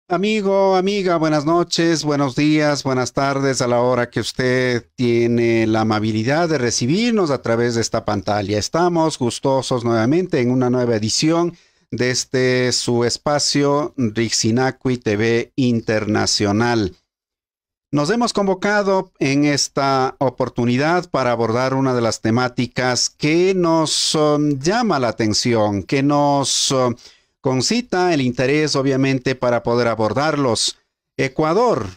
Amigo, amiga, buenas noches, buenos días, buenas tardes a la hora que usted tiene la amabilidad de recibirnos a través de esta pantalla. Estamos gustosos nuevamente en una nueva edición de este su espacio Rixinacui TV Internacional. Nos hemos convocado en esta oportunidad para abordar una de las temáticas que nos llama la atención, que nos concita el interés, obviamente, para poder abordarlos. Ecuador,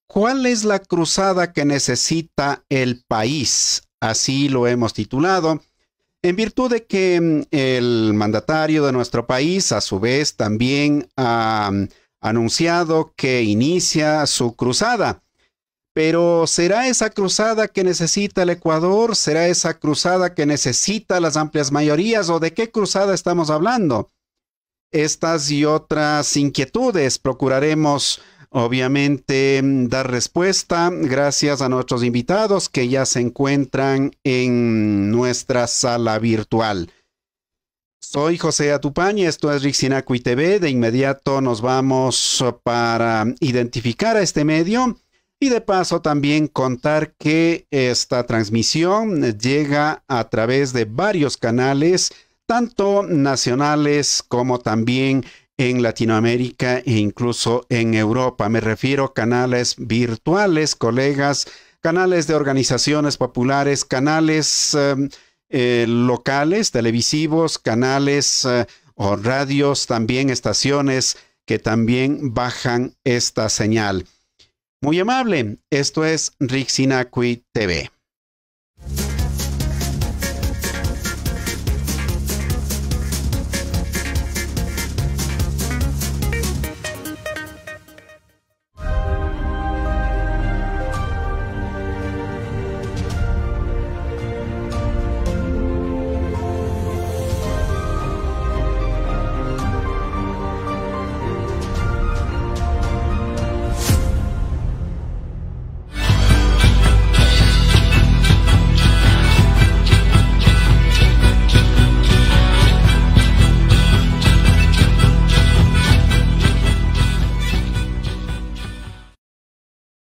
¿cuál es la cruzada que necesita el país? Así lo hemos titulado, en virtud de que el mandatario de nuestro país, a su vez, también ha anunciado que inicia su cruzada. Pero ¿será esa cruzada que necesita el Ecuador? ¿Será esa cruzada que necesita las amplias mayorías? ¿O de qué cruzada estamos hablando? Estas y otras inquietudes procuraremos, obviamente, dar respuesta gracias a nuestros invitados que ya se encuentran en nuestra sala virtual. Soy José Atupaña, esto es Rixinacui TV. De inmediato nos vamos para identificar a este medio y de paso también contar que esta transmisión llega a través de varios canales, tanto nacionales como también en Latinoamérica e incluso en Europa. Me refiero a canales virtuales, colegas, canales de organizaciones populares, canales locales, televisivos, canales o radios, también estaciones que también bajan esta señal. Muy amable, esto es Rixinacui TV.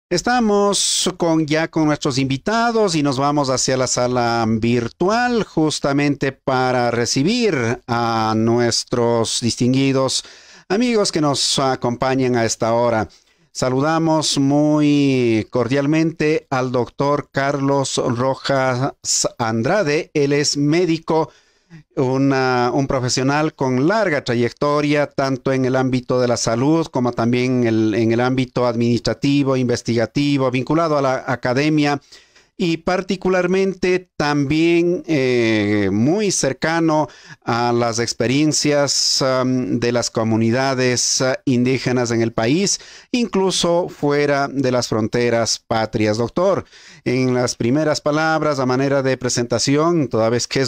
Estamos ya con nuestros invitados y nos vamos hacia la sala virtual justamente para recibir a nuestros distinguidos amigos que nos acompañan a esta hora. Saludamos muy cordialmente al doctor Carlos Rojas Andrade. Él es médico, un profesional con larga trayectoria, tanto en el ámbito de la salud como también en el ámbito administrativo, investigativo, vinculado a la academia y particularmente también muy cercano a las experiencias de las comunidades indígenas en el país, incluso fuera de las fronteras patrias. Doctor, en las primeras palabras, a manera de presentación, toda vez que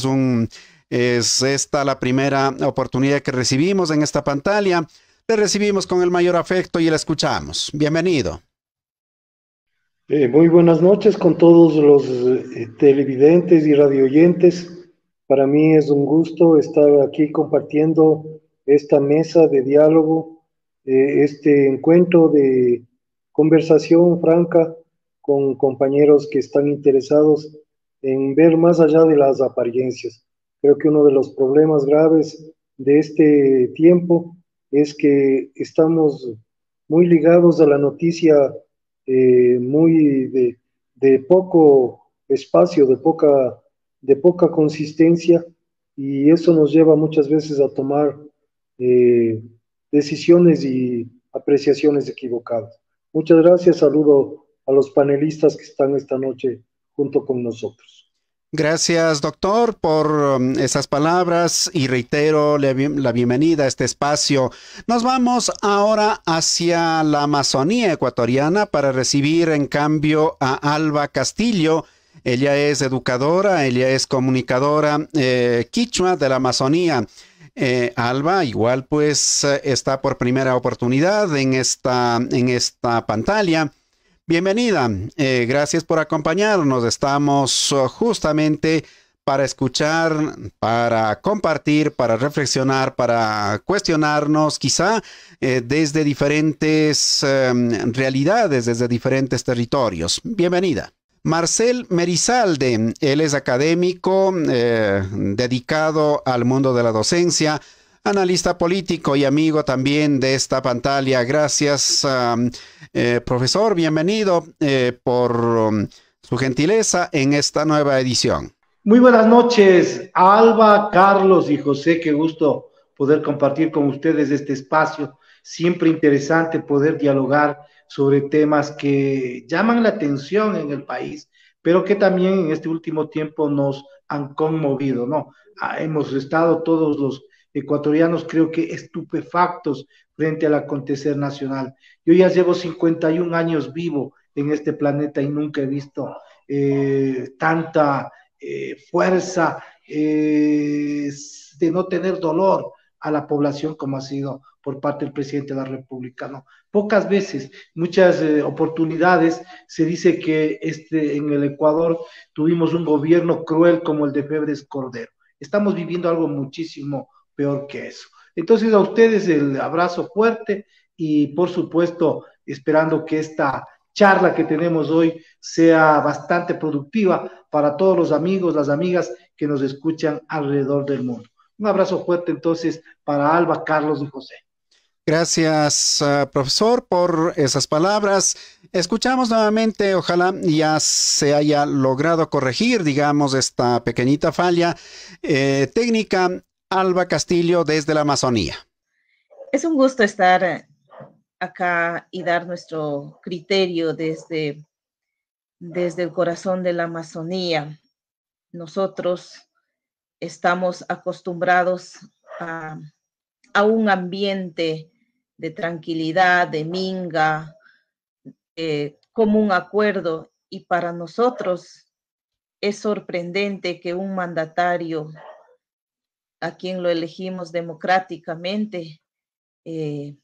es esta la primera oportunidad que recibimos en esta pantalla, le recibimos con el mayor afecto y le escuchamos. Bienvenido. Muy buenas noches con todos los televidentes y radioyentes. Para mí es un gusto estar aquí compartiendo esta mesa de diálogo, este encuentro de conversación franca con compañeros que están interesados en ver más allá de las apariencias. Creo que uno de los problemas graves de este tiempo es que estamos muy ligados a la noticia muy de poco espacio, de poca consistencia, y eso nos lleva muchas veces a tomar decisiones y apreciaciones equivocadas. Muchas gracias, saludo a los panelistas que están esta noche junto con nosotros. Gracias, doctor, por esas palabras y reitero la bienvenida a este espacio. Nos vamos ahora hacia la Amazonía ecuatoriana para recibir en cambio a Alba Castillo. Ella es educadora, ella es comunicadora quichua de la Amazonía. Alba, igual pues está por primera oportunidad en esta pantalla. Bienvenida, gracias por acompañarnos. Estamos justamente para escuchar, para compartir, para reflexionar, para cuestionarnos quizá desde diferentes realidades, desde diferentes territorios. Bienvenida. Marcel Merizalde, él es académico dedicado al mundo de la docencia, analista político y amigo también de esta pantalla. Gracias, profesor, bienvenido por su gentileza en esta nueva edición. Muy buenas noches, Alba, Carlos y José, qué gusto poder compartir con ustedes este espacio. Siempre interesante poder dialogar sobre temas que llaman la atención en el país, pero que también en este último tiempo nos han conmovido, ¿no? Hemos estado todos los ecuatorianos, creo que estupefactos frente al acontecer nacional. Yo ya llevo 51 años vivo en este planeta y nunca he visto tanta fuerza de no tener dolor a la población como ha sido por parte del presidente de la República, ¿no? Pocas veces, muchas oportunidades se dice que en el Ecuador tuvimos un gobierno cruel como el de Febres Cordero. Estamos viviendo algo muchísimo peor que eso. Entonces a ustedes el abrazo fuerte y por supuesto esperando que esta charla que tenemos hoy sea bastante productiva para todos los amigos, las amigas que nos escuchan alrededor del mundo. Un abrazo fuerte entonces para Alba, Carlos y José. Gracias, profesor, por esas palabras. Escuchamos nuevamente, ojalá ya se haya logrado corregir, digamos, esta pequeñita falla técnica. Alba Castillo desde la Amazonía. Es un gusto estar acá y dar nuestro criterio desde el corazón de la Amazonía. Nosotros estamos acostumbrados a un ambiente de tranquilidad, de minga, común acuerdo, y para nosotros es sorprendente que un mandatario a quien lo elegimos democráticamente en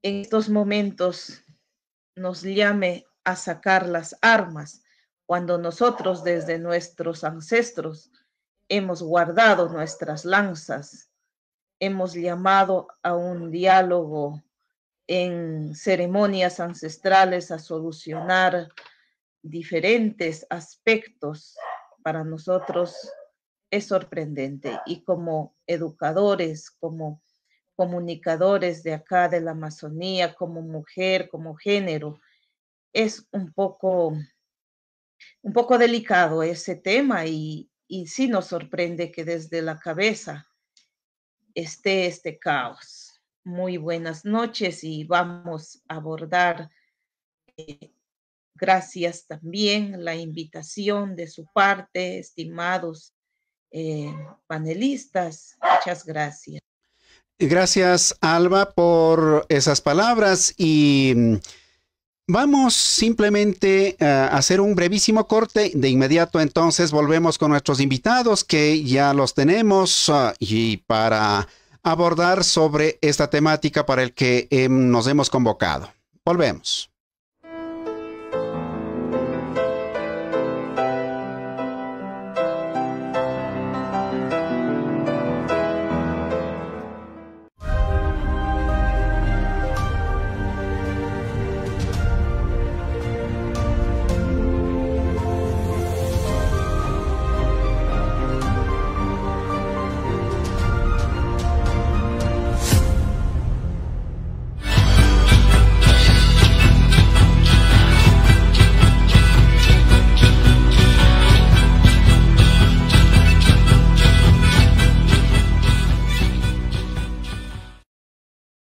estos momentos nos llame a sacar las armas, cuando nosotros desde nuestros ancestros hemos guardado nuestras lanzas, hemos llamado a un diálogo en ceremonias ancestrales a solucionar diferentes aspectos. Para nosotros es sorprendente, y como educadores, como comunicadores de acá de la Amazonía, como mujer, como género, es un poco delicado ese tema, y sí nos sorprende que desde la cabeza esté este caos. Muy buenas noches y vamos a abordar, gracias también la invitación de su parte, estimados panelistas. Muchas gracias. Gracias, Alba, por esas palabras, y vamos simplemente a hacer un brevísimo corte. De inmediato entonces volvemos con nuestros invitados, que ya los tenemos, y para abordar sobre esta temática para el que nos hemos convocado. Volvemos.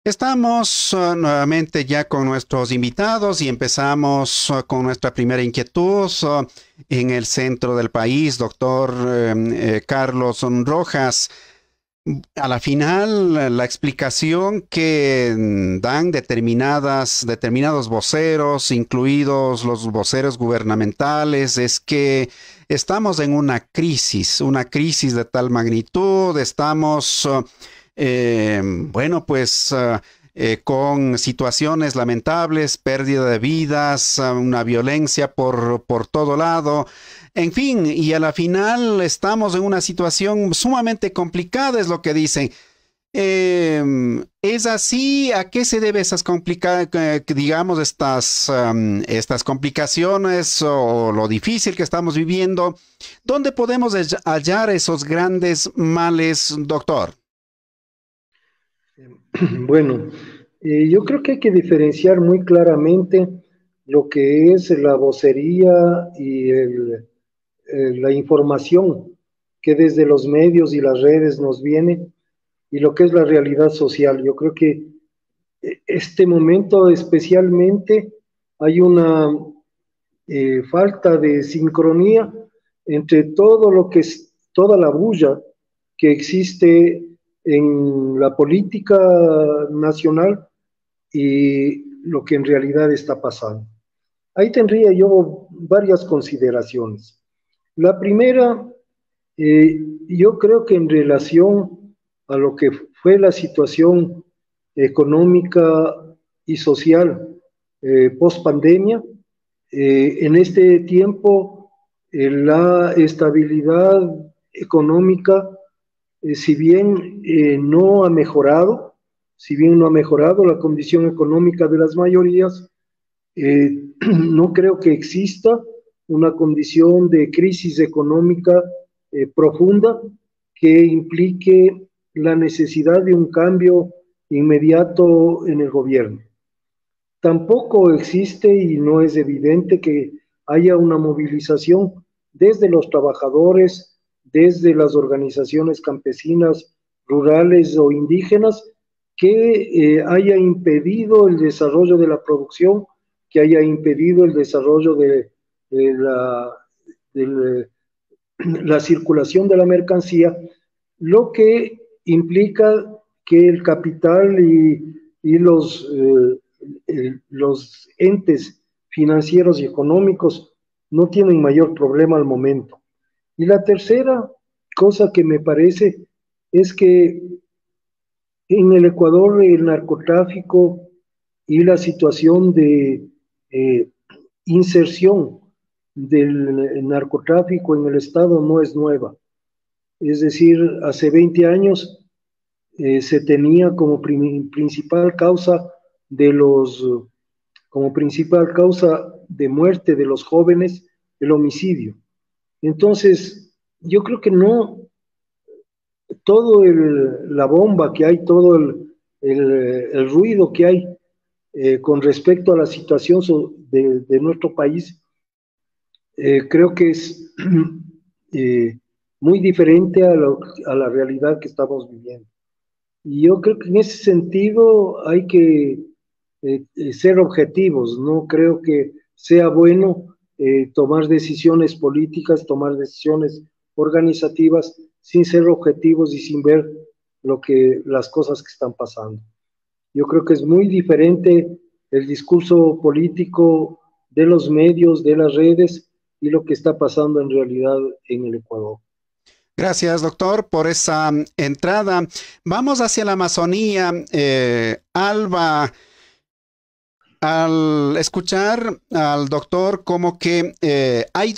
Estamos nuevamente ya con nuestros invitados y empezamos con nuestra primera inquietud en el centro del país, doctor Carlos Rojas. A la final, la explicación que dan determinados voceros, incluidos los voceros gubernamentales, es que estamos en una crisis de tal magnitud, estamos, bueno, pues con situaciones lamentables, pérdida de vidas, una violencia por todo lado. En fin, y a la final estamos en una situación sumamente complicada, es lo que dicen. ¿Es así? ¿A qué se debe esas digamos, estas complicaciones o lo difícil que estamos viviendo? ¿Dónde podemos hallar esos grandes males, doctor? Bueno, yo creo que hay que diferenciar muy claramente lo que es la vocería y la información que desde los medios y las redes nos viene y lo que es la realidad social. Yo creo que este momento especialmente hay una falta de sincronía entre todo lo que es toda la bulla que existe en la política nacional y lo que en realidad está pasando. Ahí tendría yo varias consideraciones. La primera, yo creo que en relación a lo que fue la situación económica y social post pandemia, en este tiempo la estabilidad económica, si bien no ha mejorado, si bien no ha mejorado la condición económica de las mayorías, no creo que exista una condición de crisis económica profunda que implique la necesidad de un cambio inmediato en el gobierno. Tampoco existe y no es evidente que haya una movilización desde los trabajadores, desde las organizaciones campesinas, rurales o indígenas, que haya impedido el desarrollo de la producción, que haya impedido el desarrollo de la circulación de la mercancía, lo que implica que el capital y los entes financieros y económicos no tienen mayor problema al momento. Y la tercera cosa que me parece es que en el Ecuador el narcotráfico y la situación de eh, inserción del narcotráfico en el Estado no es nueva. Es decir, hace 20 años se tenía como principal causa de los, como principal causa de muerte de los jóvenes el homicidio. Entonces, yo creo que no, todo la bomba que hay, todo el ruido que hay con respecto a la situación de nuestro país, creo que es eh, muy diferente a la realidad que estamos viviendo. Y yo creo que en ese sentido hay que ser objetivos. No creo que sea bueno tomar decisiones políticas, tomar decisiones organizativas sin ser objetivos y sin ver las cosas que están pasando. Yo creo que es muy diferente el discurso político de los medios, de las redes y lo que está pasando en realidad en el Ecuador. Gracias, doctor, por esa entrada. Vamos hacia la Amazonía. Alba, al escuchar al doctor, como que hay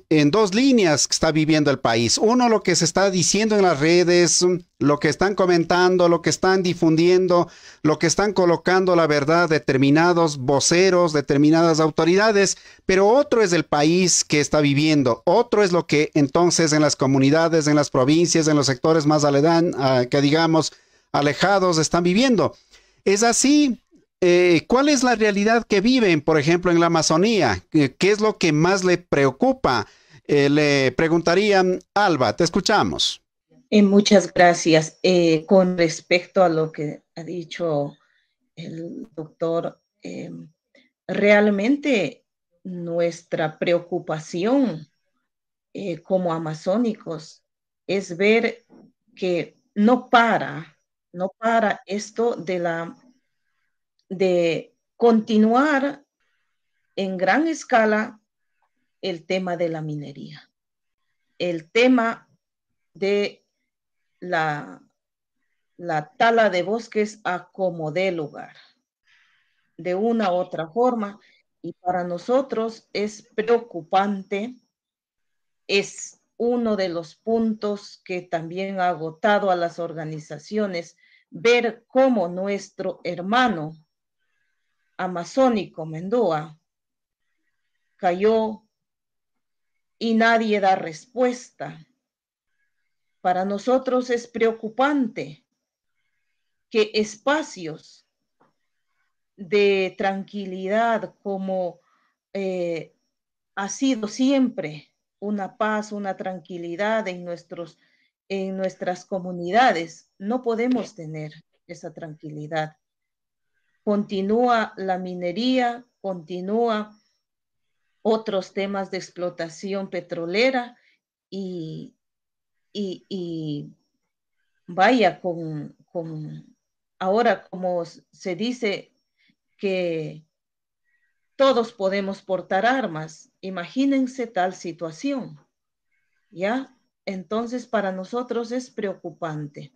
en dos líneas que está viviendo el país. Uno, lo que se está diciendo en las redes, lo que están comentando, lo que están difundiendo, lo que están colocando la verdad determinados voceros, determinadas autoridades, pero otro es el país que está viviendo. Otro es lo que entonces en las comunidades, en las provincias, en los sectores más que digamos alejados están viviendo. ¿Es así? ¿Cuál es la realidad que viven, por ejemplo, en la Amazonía? ¿Qué es lo que más le preocupa? Le preguntaría, Alba, te escuchamos. Muchas gracias. Con respecto a lo que ha dicho el doctor, realmente nuestra preocupación como amazónicos es ver que no para esto de continuar en gran escala el tema de la minería, el tema de la tala de bosques a como dé lugar, de una u otra forma, y para nosotros es preocupante, es uno de los puntos que también ha agotado a las organizaciones, ver cómo nuestro hermano amazónico Mendoa cayó y nadie da respuesta. Para nosotros es preocupante que espacios de tranquilidad como ha sido siempre una paz, una tranquilidad en nuestras comunidades, no podemos tener esa tranquilidad. Continúa la minería, continúa otros temas de explotación petrolera y vaya ahora como se dice que todos podemos portar armas, imagínense tal situación, ¿ya? Entonces para nosotros es preocupante.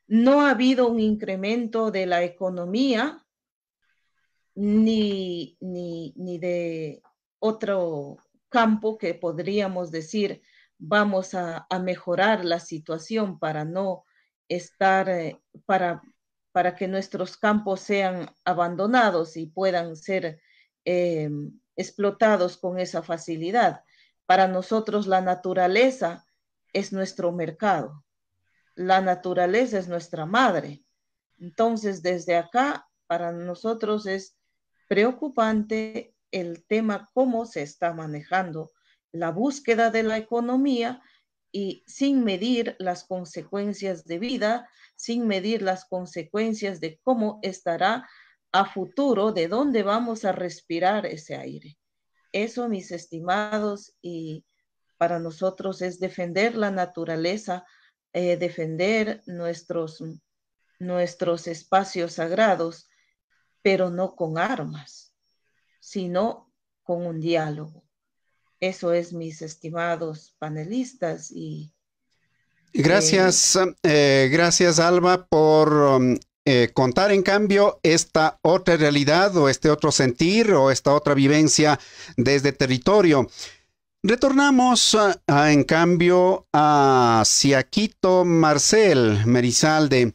No ha habido un incremento de la economía ni de otro campo que podríamos decir vamos a mejorar la situación para no estar, para que nuestros campos sean abandonados y puedan ser explotados con esa facilidad. Para nosotros la naturaleza es nuestro mercado, la naturaleza es nuestra madre. Entonces, desde acá, para nosotros es preocupante el tema cómo se está manejando la búsqueda de la economía y sin medir las consecuencias de vida, sin medir las consecuencias de cómo estará a futuro, de dónde vamos a respirar ese aire. Eso, mis estimados, y para nosotros es defender la naturaleza, defender nuestros espacios sagrados, pero no con armas, sino con un diálogo. Eso es, mis estimados panelistas. Gracias, gracias Alba por contar en cambio esta otra realidad o este otro sentir o esta otra vivencia desde territorio. Retornamos en cambio hacia Quito, Marcel Merizalde.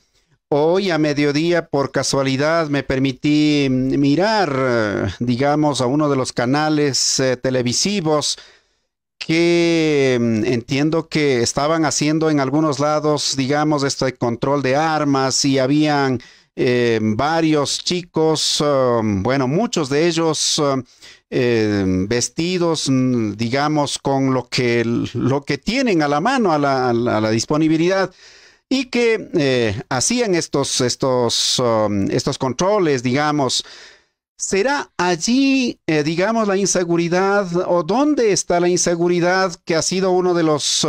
Hoy a mediodía, por casualidad, me permití mirar, digamos, a uno de los canales televisivos que entiendo que estaban haciendo en algunos lados, digamos, este control de armas y habían varios chicos, bueno, muchos de ellos vestidos, digamos, con lo que tienen a la mano, a la disponibilidad. Y que hacían estos controles, digamos. ¿Será allí, digamos, la inseguridad o dónde está la inseguridad que ha sido uno de los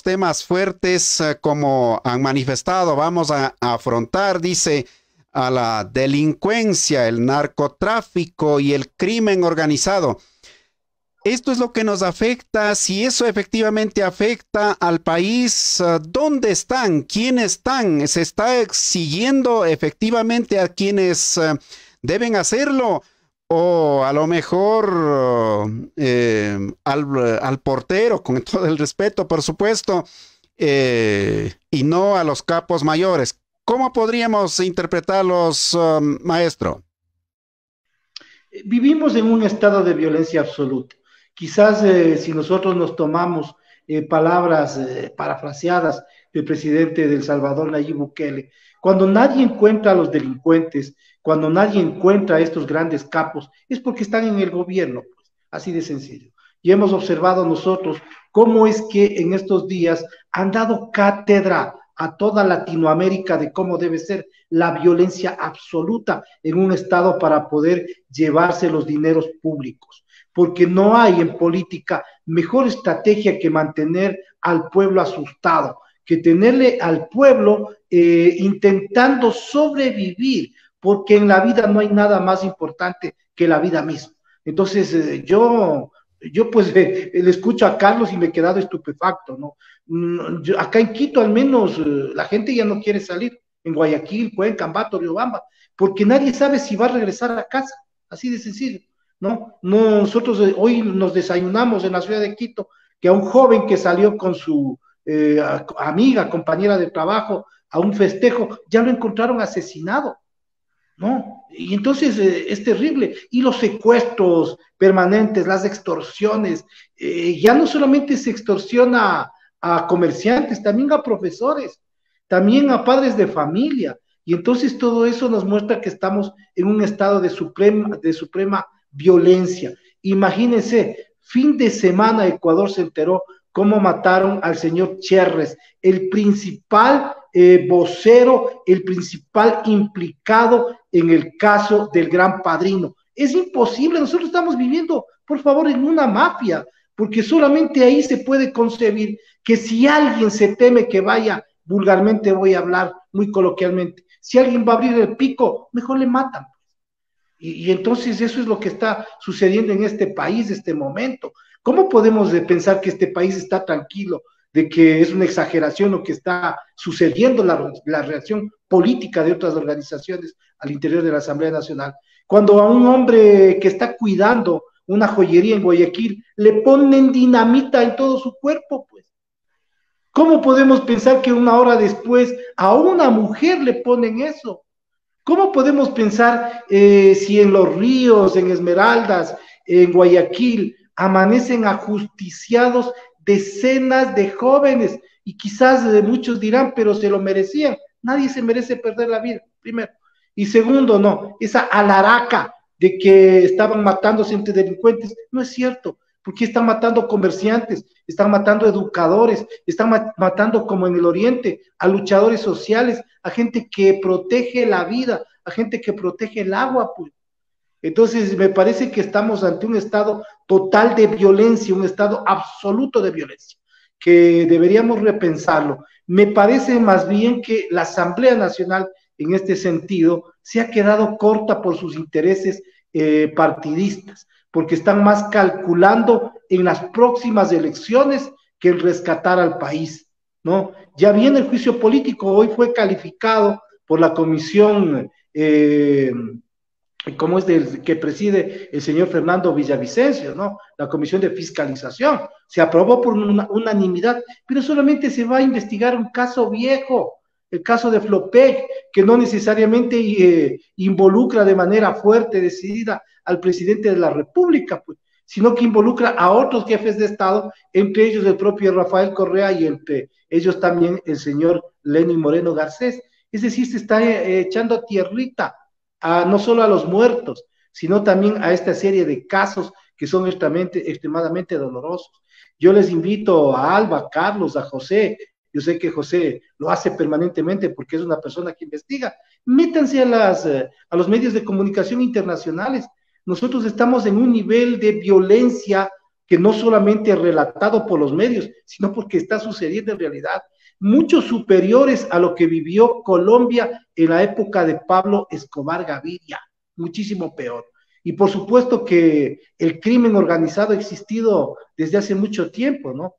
temas fuertes como han manifestado? Vamos a afrontar, dice, a la delincuencia, el narcotráfico y el crimen organizado. Esto es lo que nos afecta. Si eso efectivamente afecta al país, ¿dónde están? ¿Quiénes están? ¿Se está exigiendo efectivamente a quienes deben hacerlo? O a lo mejor al portero, con todo el respeto, por supuesto, y no a los capos mayores. ¿Cómo podríamos interpretarlos, maestro? Vivimos en un estado de violencia absoluta. Quizás si nosotros nos tomamos palabras parafraseadas del presidente de El Salvador, Nayib Bukele, cuando nadie encuentra a los delincuentes, cuando nadie encuentra a estos grandes capos, es porque están en el gobierno, pues, así de sencillo. Y hemos observado nosotros cómo es que en estos días han dado cátedra a toda Latinoamérica de cómo debe ser la violencia absoluta en un Estado para poder llevarse los dineros públicos. Porque no hay en política mejor estrategia que mantener al pueblo asustado, que tenerle al pueblo intentando sobrevivir, porque en la vida no hay nada más importante que la vida misma. Entonces, yo pues le escucho a Carlos y me he quedado estupefacto, ¿no? Acá en Quito al menos la gente ya no quiere salir, en Guayaquil, Cuenca, Ambato, Riobamba, porque nadie sabe si va a regresar a casa, así de sencillo, ¿no? Nosotros hoy nos desayunamos en la ciudad de Quito, que a un joven que salió con su amiga, compañera de trabajo, a un festejo, ya lo encontraron asesinado, ¿no? Y entonces es terrible. Y los secuestros permanentes, las extorsiones, ya no solamente se extorsiona a comerciantes, también a profesores, también a padres de familia. Y entonces todo eso nos muestra que estamos en un estado de suprema violencia. Imagínense, fin de semana Ecuador se enteró cómo mataron al señor Cherres, el principal vocero, el principal implicado en el caso del Gran Padrino. Es imposible, nosotros estamos viviendo, por favor, en una mafia, porque solamente ahí se puede concebir que si alguien se teme que vaya, vulgarmente voy a hablar muy coloquialmente, si alguien va a abrir el pico, mejor le matan. Y entonces eso es lo que está sucediendo en este país, este momento. ¿Cómo podemos pensar que este país está tranquilo, de que es una exageración lo que está sucediendo, la reacción política de otras organizaciones al interior de la Asamblea Nacional? Cuando a un hombre que está cuidando una joyería en Guayaquil le ponen dinamita en todo su cuerpo, pues. ¿Cómo podemos pensar que una hora después a una mujer le ponen eso? ¿Cómo podemos pensar si en Los Ríos, en Esmeraldas, en Guayaquil, amanecen ajusticiados decenas de jóvenes? Y quizás muchos dirán, pero se lo merecían. Nadie se merece perder la vida, primero. Y segundo, no, esa alaraca de que estaban matándose entre delincuentes, no es cierto, porque están matando comerciantes, están matando educadores, están matando como en el Oriente, a luchadores sociales, a gente que protege la vida, a gente que protege el agua, pues. Entonces, me parece que estamos ante un estado total de violencia, un estado absoluto de violencia, que deberíamos repensarlo. Me parece más bien que la Asamblea Nacional, en este sentido, se ha quedado corta por sus intereses partidistas, porque están más calculando en las próximas elecciones que en rescatar al país, ¿no? Ya viene el juicio político, hoy fue calificado por la comisión como es que preside el señor Fernando Villavicencio, ¿no? La comisión de fiscalización. Se aprobó por unanimidad, pero solamente se va a investigar un caso viejo, el caso de Flopec, que no necesariamente involucra de manera fuerte, decidida al presidente de la República, pues, sino que involucra a otros jefes de Estado, entre ellos el propio Rafael Correa y entre ellos también el señor Lenín Moreno Garcés. Es decir, se está echando tierrita no solo a los muertos, sino también a esta serie de casos que son extremadamente dolorosos. Yo les invito a Alba, a Carlos, a José, yo sé que José lo hace permanentemente porque es una persona que investiga, métanse a los medios de comunicación internacionales. Nosotros estamos en un nivel de violencia que no solamente es relatado por los medios, sino porque está sucediendo en realidad, mucho superiores a lo que vivió Colombia en la época de Pablo Escobar Gaviria, muchísimo peor. Y por supuesto que el crimen organizado ha existido desde hace mucho tiempo, ¿no?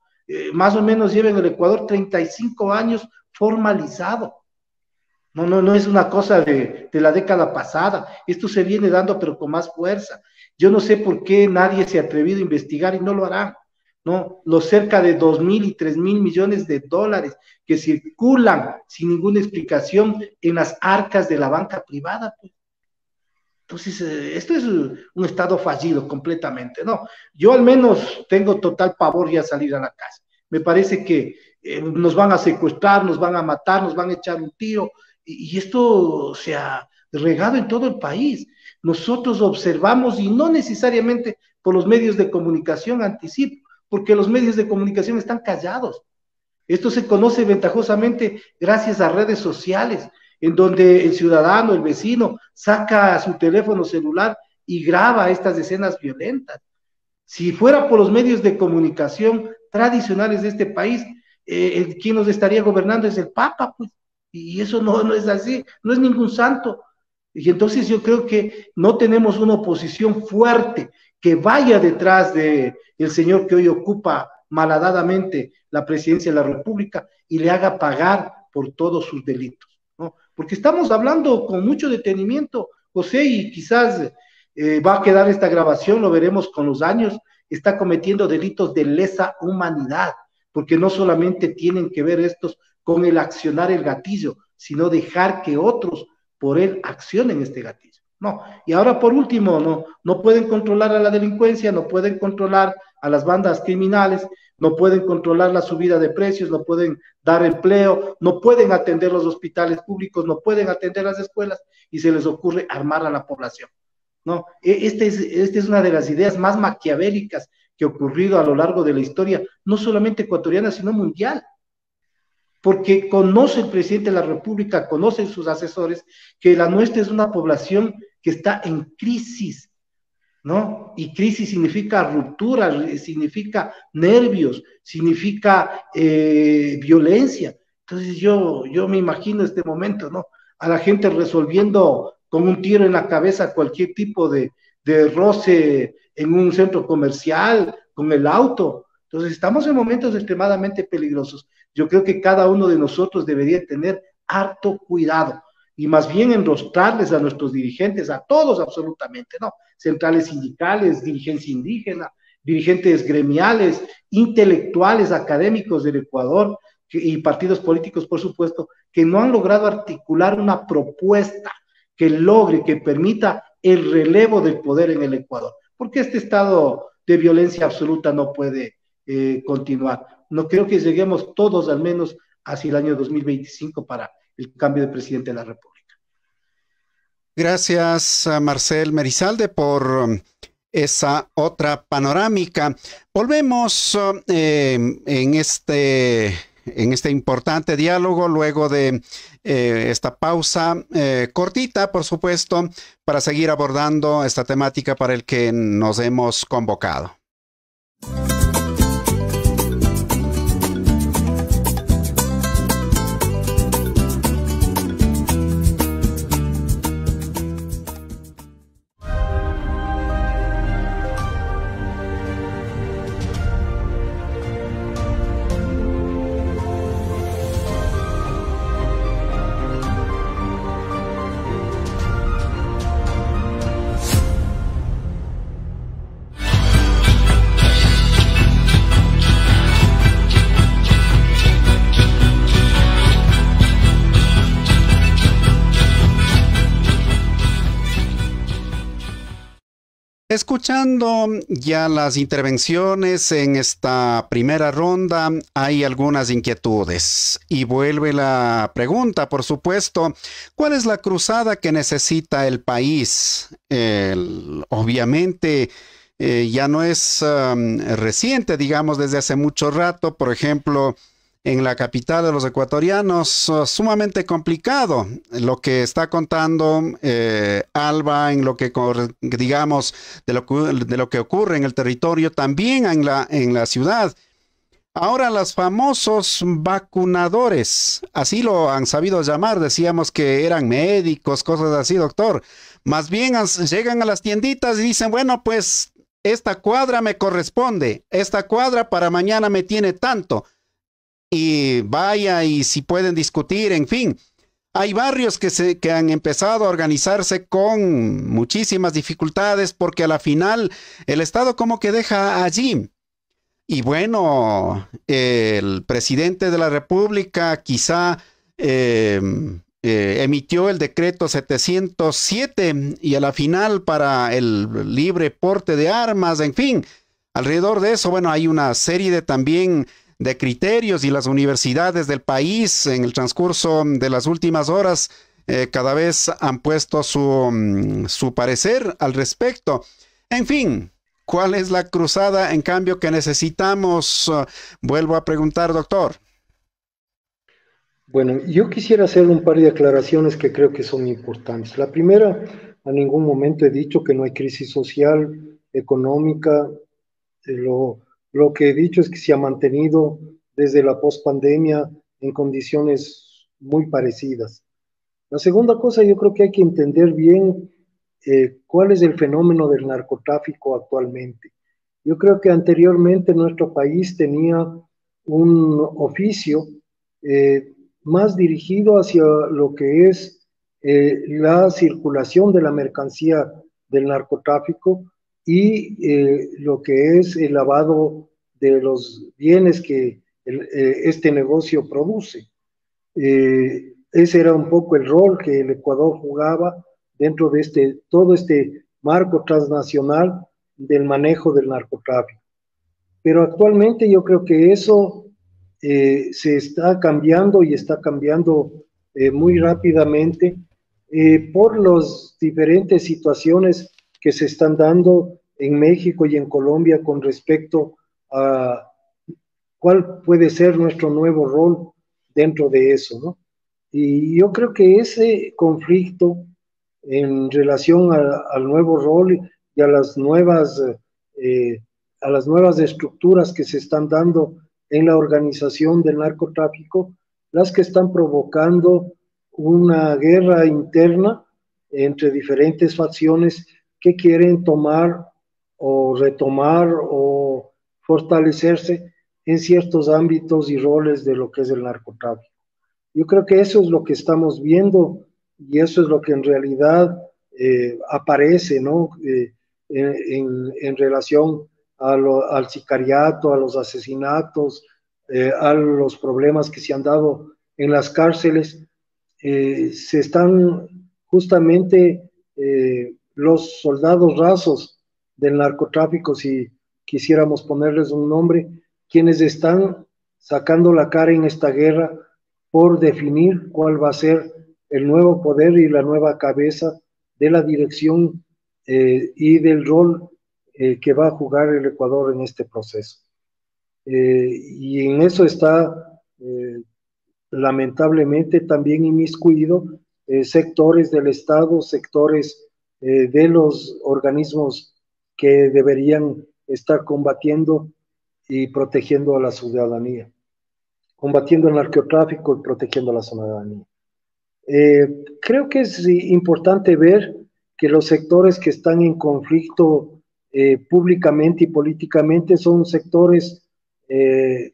Más o menos lleva en el Ecuador 35 años formalizado. No es una cosa de la década pasada, esto se viene dando pero con más fuerza. Yo no sé por qué nadie se ha atrevido a investigar y no lo hará. ¿No? Los cerca de 2.000 y 3.000 millones de dólares que circulan sin ninguna explicación en las arcas de la banca privada. Pues. Entonces, esto es un estado fallido completamente, ¿no? Yo al menos tengo total pavor ya salir a la calle. Me parece que nos van a secuestrar, nos van a matar, nos van a echar un tiro, y esto se ha regado en todo el país. Nosotros observamos, y no necesariamente por los medios de comunicación anticipo, porque los medios de comunicación están callados. Esto se conoce ventajosamente gracias a redes sociales, en donde el ciudadano, el vecino, saca su teléfono celular y graba estas escenas violentas. Si fuera por los medios de comunicación tradicionales de este país, quien nos estaría gobernando es el Papa, pues, y eso no es así, no es ningún santo. Y entonces yo creo que no tenemos una oposición fuerte que vaya detrás de el señor que hoy ocupa malhadadamente la presidencia de la República y le haga pagar por todos sus delitos, ¿no? Porque estamos hablando con mucho detenimiento, José, y quizás va a quedar esta grabación, lo veremos con los años, está cometiendo delitos de lesa humanidad, porque no solamente tienen que ver estos con el accionar el gatillo, sino dejar que otros por él accionen este gatillo. No, y ahora por último, no pueden controlar a la delincuencia, no pueden controlar a las bandas criminales, no pueden controlar la subida de precios, no pueden dar empleo, no pueden atender los hospitales públicos, no pueden atender las escuelas y se les ocurre armar a la población. ¿No? Esta es una de las ideas más maquiavélicas que ha ocurrido a lo largo de la historia, no solamente ecuatoriana, sino mundial. Porque conoce el presidente de la República, conocen sus asesores, que la nuestra es una población que está en crisis, ¿no? Y crisis significa ruptura, significa nervios, significa violencia. Entonces yo me imagino este momento, ¿no? A la gente resolviendo con un tiro en la cabeza cualquier tipo de roce en un centro comercial, con el auto. Entonces estamos en momentos extremadamente peligrosos. Yo creo que cada uno de nosotros debería tener harto cuidado y más bien enrostrarles a nuestros dirigentes, a todos absolutamente, ¿no? Centrales sindicales, dirigencia indígena, dirigentes gremiales, intelectuales, académicos del Ecuador y partidos políticos, por supuesto, que no han logrado articular una propuesta que logre, que permita el relevo del poder en el Ecuador, porque este estado de violencia absoluta no puede continuar. No creo que lleguemos todos al menos hacia el año 2025 para el cambio de presidente de la República. Gracias a Marcel Merizalde por esa otra panorámica. Volvemos en este importante diálogo luego de esta pausa cortita, por supuesto, para seguir abordando esta temática para el que nos hemos convocado. Escuchando ya las intervenciones en esta primera ronda, hay algunas inquietudes. Y vuelve la pregunta, por supuesto, ¿cuál es la cruzada que necesita el país? Obviamente ya no es reciente, digamos, desde hace mucho rato. Por ejemplo, en la capital de los ecuatorianos, sumamente complicado lo que está contando Alba en lo que, digamos, de lo que ocurre en el territorio, también en la ciudad. Ahora los famosos vacunadores, así lo han sabido llamar, decíamos que eran médicos, cosas así, doctor. Más bien llegan a las tienditas y dicen, bueno, pues esta cuadra me corresponde, esta cuadra para mañana me tiene tanto. Y vaya, y si pueden discutir, en fin. Hay barrios que han empezado a organizarse con muchísimas dificultades porque a la final el Estado como que deja allí. Y bueno, el presidente de la República quizá emitió el decreto 707 y a la final para el libre porte de armas, en fin. Alrededor de eso, bueno, hay una serie de también de criterios y las universidades del país en el transcurso de las últimas horas cada vez han puesto su parecer al respecto. En fin, ¿cuál es la cruzada en cambio que necesitamos? Vuelvo a preguntar, doctor. Bueno, yo quisiera hacer un par de aclaraciones que creo que son importantes. La primera, a ningún momento he dicho que no hay crisis social, económica. Lo que he dicho es que se ha mantenido desde la pospandemia en condiciones muy parecidas. La segunda cosa, yo creo que hay que entender bien cuál es el fenómeno del narcotráfico actualmente. Yo creo que anteriormente nuestro país tenía un oficio eh, más dirigido hacia lo que es la circulación de la mercancía del narcotráfico y lo que es el lavado de los bienes que este negocio produce. Ese era un poco el rol que el Ecuador jugaba dentro de todo este marco transnacional del manejo del narcotráfico. Pero actualmente yo creo que eso se está cambiando y está cambiando muy rápidamente por las diferentes situaciones que se están dando en México y en Colombia con respecto a cuál puede ser nuestro nuevo rol dentro de eso, ¿no? Y yo creo que ese conflicto en relación al nuevo rol y eh, a las nuevas estructuras que se están dando en la organización del narcotráfico, las que están provocando una guerra interna entre diferentes facciones que quieren tomar o retomar o fortalecerse en ciertos ámbitos y roles de lo que es el narcotráfico. Yo creo que eso es lo que estamos viendo y eso es lo que en realidad aparece, ¿no? En relación al sicariato, a los asesinatos, a los problemas que se han dado en las cárceles. Se están justamente los soldados rasos del narcotráfico, si quisiéramos ponerles un nombre, quienes están sacando la cara en esta guerra por definir cuál va a ser el nuevo poder y la nueva cabeza de la dirección y del rol que va a jugar el Ecuador en este proceso. Y en eso está lamentablemente también inmiscuido sectores del Estado, sectores de los organismos que deberían estar combatiendo y protegiendo a la ciudadanía, combatiendo el narcotráfico y protegiendo a la ciudadanía. Creo que es importante ver que los sectores que están en conflicto públicamente y políticamente son sectores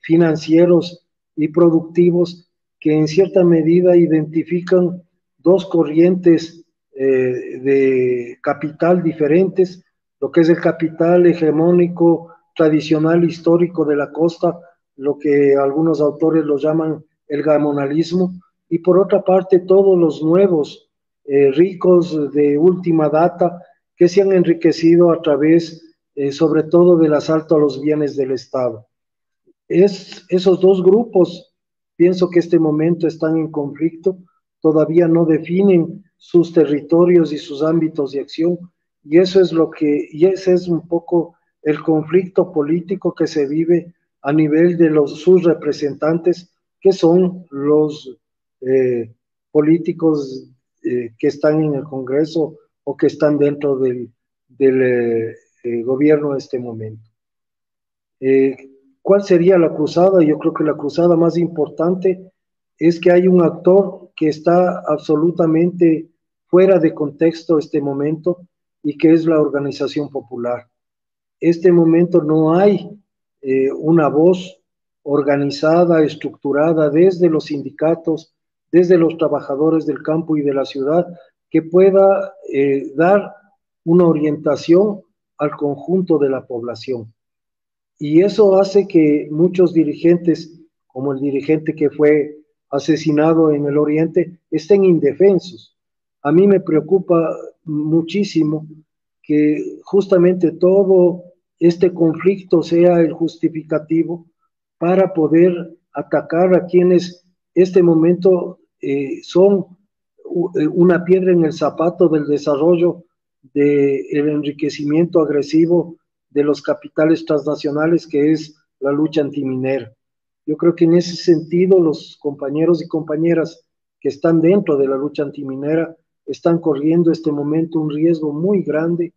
financieros y productivos que en cierta medida identifican dos corrientes de capital diferentes, lo que es el capital hegemónico, tradicional, histórico de la costa, lo que algunos autores lo llaman el gamonalismo, y por otra parte todos los nuevos ricos de última data que se han enriquecido a través sobre todo del asalto a los bienes del Estado. Esos dos grupos, pienso que este momento están en conflicto, todavía no definen sus territorios y sus ámbitos de acción, y eso es y ese es un poco el conflicto político que se vive a nivel de sus representantes, que son los políticos que están en el Congreso o que están dentro del gobierno en este momento. ¿Cuál sería la cruzada? Yo creo que la cruzada más importante es que hay un actor que está absolutamente fuera de contexto este momento y que es la organización popular. Este momento no hay una voz organizada, estructurada desde los sindicatos, desde los trabajadores del campo y de la ciudad, que pueda dar una orientación al conjunto de la población. Y eso hace que muchos dirigentes, como el dirigente que fue asesinado en el Oriente, estén indefensos. A mí me preocupa muchísimo que justamente todo este conflicto sea el justificativo para poder atacar a quienes este momento son una piedra en el zapato del desarrollo del enriquecimiento agresivo de los capitales transnacionales, que es la lucha antiminera. Yo creo que en ese sentido los compañeros y compañeras que están dentro de la lucha antiminera están corriendo este momento un riesgo muy grande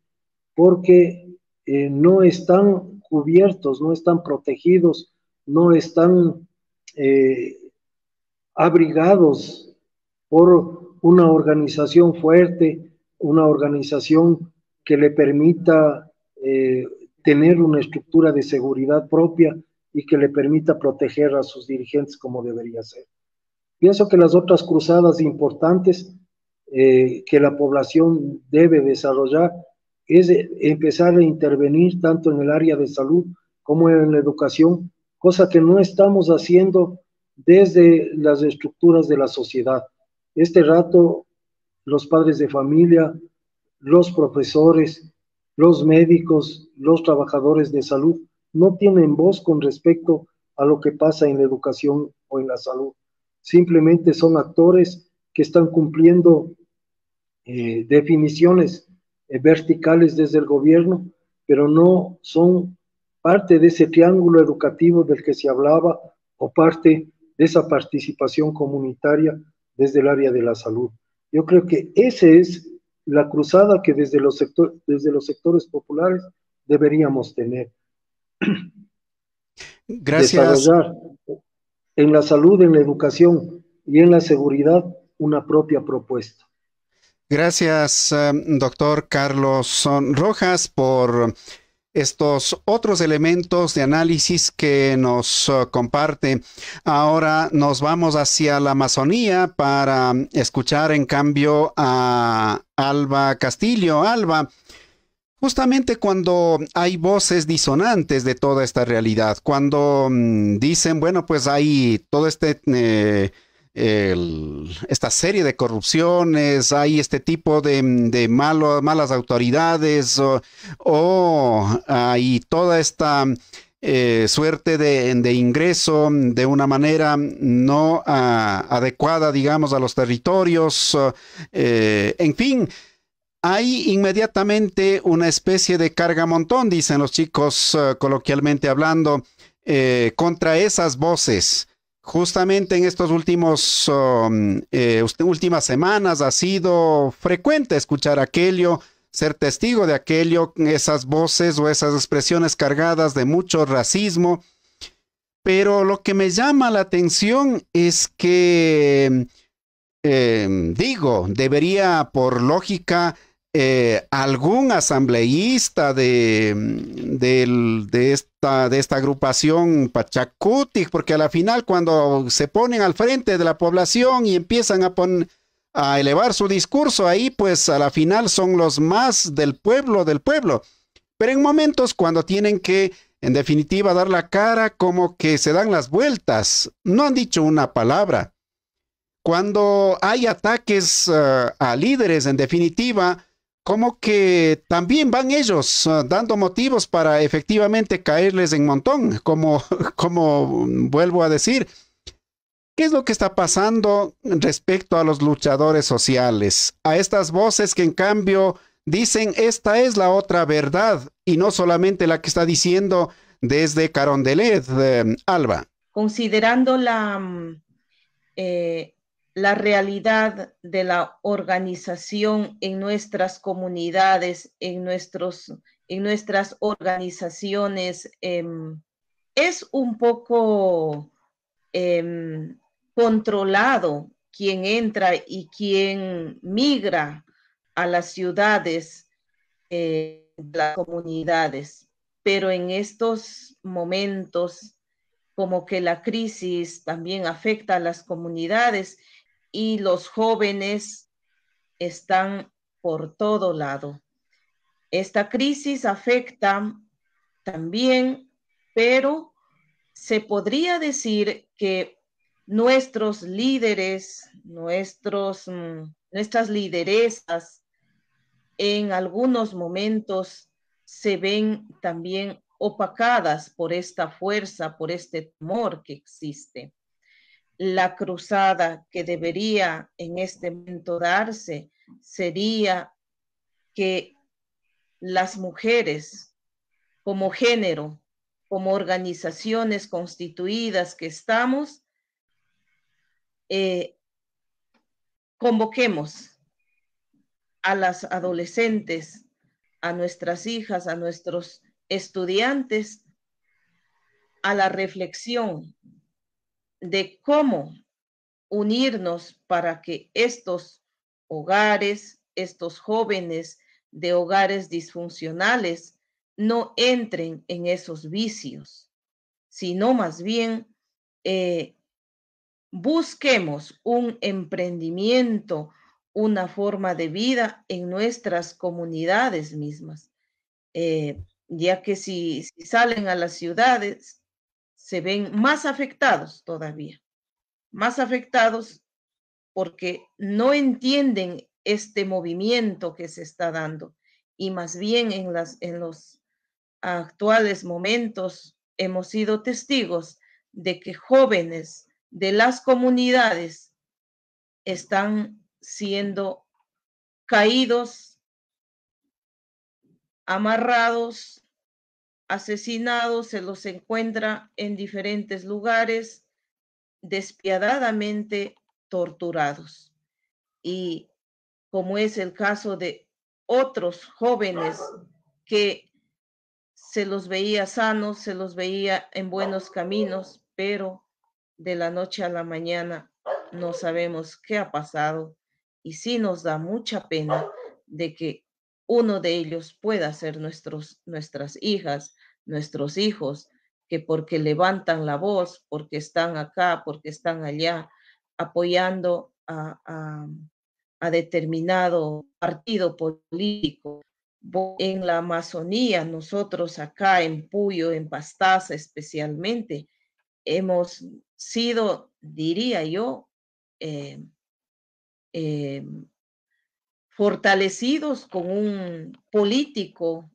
porque no están cubiertos, no están protegidos, no están eh, abrigados por una organización fuerte, una organización que le permita tener una estructura de seguridad propia y que le permita proteger a sus dirigentes como debería ser. Pienso que las otras cruzadas importantes que la población debe desarrollar es empezar a intervenir tanto en el área de salud como en la educación, cosa que no estamos haciendo desde las estructuras de la sociedad. Este rato, los padres de familia, los profesores, los médicos, los trabajadores de salud no tienen voz con respecto a lo que pasa en la educación o en la salud. Simplemente son actores que están cumpliendo definiciones verticales desde el gobierno, pero no son parte de ese triángulo educativo del que se hablaba o parte de esa participación comunitaria desde el área de la salud. Yo creo que esa es la cruzada que desde los sectores populares deberíamos tener. Gracias. Desarrollar en la salud, en la educación y en la seguridad una propia propuesta. Gracias, doctor Carlos Rojas, por estos otros elementos de análisis que nos comparte. Ahora nos vamos hacia la Amazonía para escuchar en cambio a Alba Castillo. Alba, justamente cuando hay voces disonantes de toda esta realidad, cuando dicen, bueno, pues hay todo esta serie de corrupciones, hay este tipo de malas autoridades o hay toda esta suerte de ingreso de una manera no adecuada, digamos, a los territorios, en fin. Hay inmediatamente una especie de carga montón, dicen los chicos, coloquialmente hablando, contra esas voces. Justamente en estos últimas semanas ha sido frecuente escuchar aquello, ser testigo de aquello, esas voces o esas expresiones cargadas de mucho racismo. Pero lo que me llama la atención es que, debería por lógica algún asambleísta de esta agrupación Pachacuti, porque a la final cuando se ponen al frente de la población y empiezan a elevar su discurso ahí, pues a la final son los más del pueblo, pero en momentos cuando tienen que, en definitiva, dar la cara, como que se dan las vueltas, no han dicho una palabra. Cuando hay ataques a líderes, en definitiva, como que también van ellos dando motivos para efectivamente caerles en montón, como vuelvo a decir. ¿Qué es lo que está pasando respecto a los luchadores sociales? A estas voces que en cambio dicen esta es la otra verdad y no solamente la que está diciendo desde Carondelet, Alba. Considerando la realidad de la organización en nuestras comunidades, en nuestras organizaciones, es un poco controlado quién entra y quién migra a las ciudades, las comunidades, pero en estos momentos como que la crisis también afecta a las comunidades y los jóvenes están por todo lado. Esta crisis afecta también, pero se podría decir que nuestros líderes, nuestras lideresas, en algunos momentos se ven también opacadas por esta fuerza, por este temor que existe. La cruzada que debería en este momento darse sería que las mujeres como género, como organizaciones constituidas que estamos, convoquemos a las adolescentes, a nuestras hijas, a nuestros estudiantes, a la reflexión, de cómo unirnos para que estos hogares, estos jóvenes de hogares disfuncionales no entren en esos vicios, sino más bien busquemos un emprendimiento, una forma de vida en nuestras comunidades mismas, ya que si salen a las ciudades se ven más afectados todavía, más afectados porque no entienden este movimiento que se está dando y más bien en los actuales momentos hemos sido testigos de que jóvenes de las comunidades están siendo caídos, amarrados, asesinados, se los encuentra en diferentes lugares, despiadadamente torturados. Y como es el caso de otros jóvenes que se los veía sanos, se los veía en buenos caminos, pero de la noche a la mañana no sabemos qué ha pasado y sí nos da mucha pena de que uno de ellos pueda ser nuestras hijas, nuestros hijos, que porque levantan la voz, porque están acá, porque están allá, apoyando a determinado partido político. En la Amazonía, nosotros acá en Puyo, en Pastaza especialmente, hemos sido, diría yo, eh, eh, fortalecidos con un político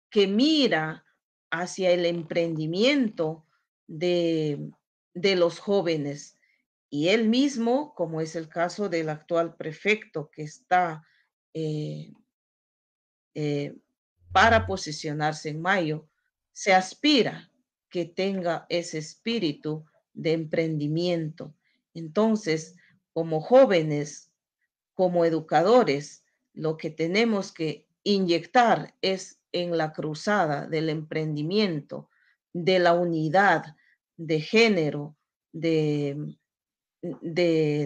que mira hacia el emprendimiento de los jóvenes. Y él mismo, como es el caso del actual prefecto que está para posicionarse en mayo, se aspira que tenga ese espíritu de emprendimiento. Entonces, como jóvenes, como educadores, lo que tenemos que inyectar es en la cruzada del emprendimiento, de la unidad de género, de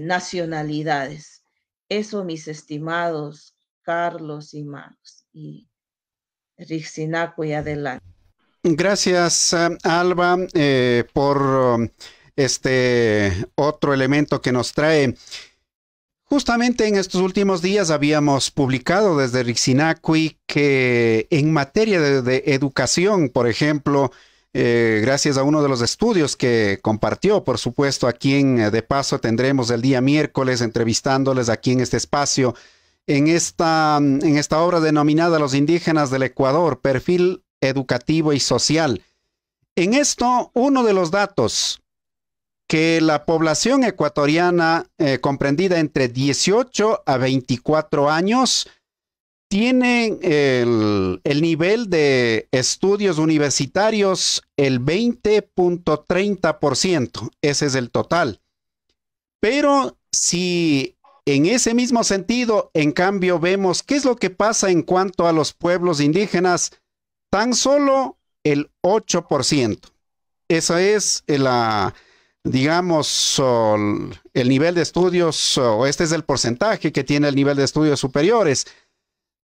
nacionalidades. Eso, mis estimados Carlos y Max y Rixinaco y adelante. Gracias, Alba, por este otro elemento que nos trae. Justamente en estos últimos días habíamos publicado desde Rixinacui que en materia de educación, por ejemplo, gracias a uno de los estudios que compartió, por supuesto, a quien de paso tendremos el día miércoles entrevistándoles aquí en este espacio, en esta obra denominada Los indígenas del Ecuador, perfil educativo y social. En esto, uno de los datos que la población ecuatoriana comprendida entre 18 a 24 años tiene el nivel de estudios universitarios el 20.30%, ese es el total. Pero si en ese mismo sentido, en cambio, vemos qué es lo que pasa en cuanto a los pueblos indígenas, tan solo el 8%. Esa es digamos, el nivel de estudios, o este es el porcentaje que tiene el nivel de estudios superiores.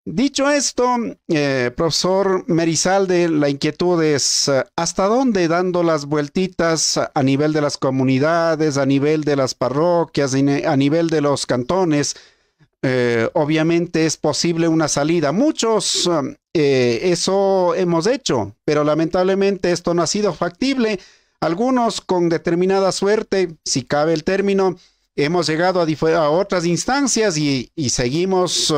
Dicho esto, profesor Merizalde, la inquietud es ¿hasta dónde, dando las vueltitas a nivel de las comunidades, a nivel de las parroquias, a nivel de los cantones, obviamente es posible una salida? Muchos eso hemos hecho, pero lamentablemente esto no ha sido factible. Algunos con determinada suerte, si cabe el término, hemos llegado a otras instancias y seguimos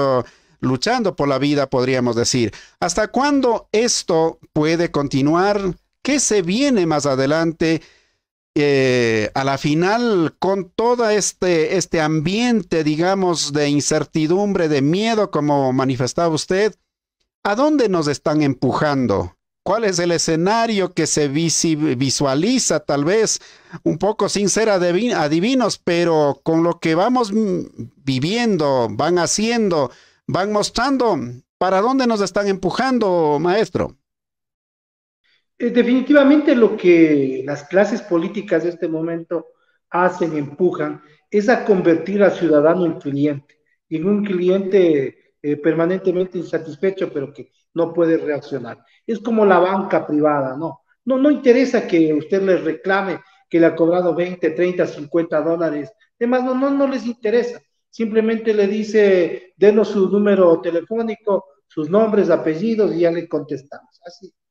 luchando por la vida, podríamos decir. ¿Hasta cuándo esto puede continuar? ¿Qué se viene más adelante? A la final, con todo este ambiente, digamos, de incertidumbre, de miedo, como manifestaba usted, ¿a dónde nos están empujando? ¿Cuál es el escenario que se visualiza, tal vez un poco sin ser adivinos, pero con lo que vamos viviendo, van haciendo, van mostrando? ¿Para dónde nos están empujando, maestro? Definitivamente lo que las clases políticas de este momento hacen, empujan, es a convertir al ciudadano en cliente, y en un cliente permanentemente insatisfecho, pero que no puede reaccionar. Es como la banca privada, ¿no? No interesa que usted le reclame que le ha cobrado 20, 30, $50. Además, no les interesa. Simplemente le dice, denos su número telefónico, sus nombres, apellidos y ya le contestamos.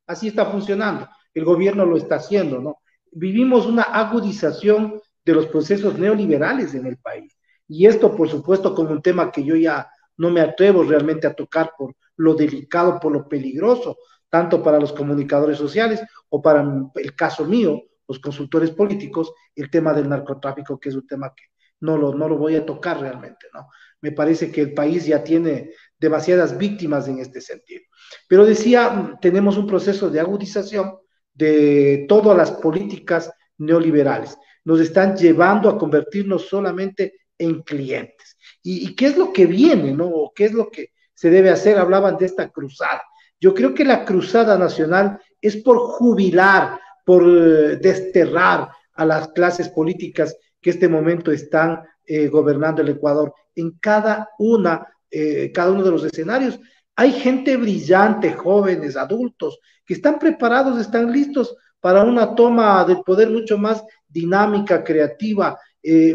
Así está funcionando. El gobierno lo está haciendo, ¿no? Vivimos una agudización de los procesos neoliberales en el país. Y esto, por supuesto, como un tema que yo ya no me atrevo realmente a tocar por lo delicado, por lo peligroso, tanto para los comunicadores sociales o para el caso mío, los consultores políticos, el tema del narcotráfico, que es un tema que no lo voy a tocar realmente, ¿no? Me parece que el país ya tiene demasiadas víctimas en este sentido. Pero decía, tenemos un proceso de agudización de todas las políticas neoliberales. Nos están llevando a convertirnos solamente en clientes. ¿Y qué es lo que viene, no? ¿Qué es lo que se debe hacer? Hablaban de esta cruzada. Yo creo que la cruzada nacional es por jubilar, por desterrar a las clases políticas que este momento están gobernando el Ecuador. En cada uno de los escenarios hay gente brillante, jóvenes, adultos, que están preparados, están listos para una toma del poder mucho más dinámica, creativa,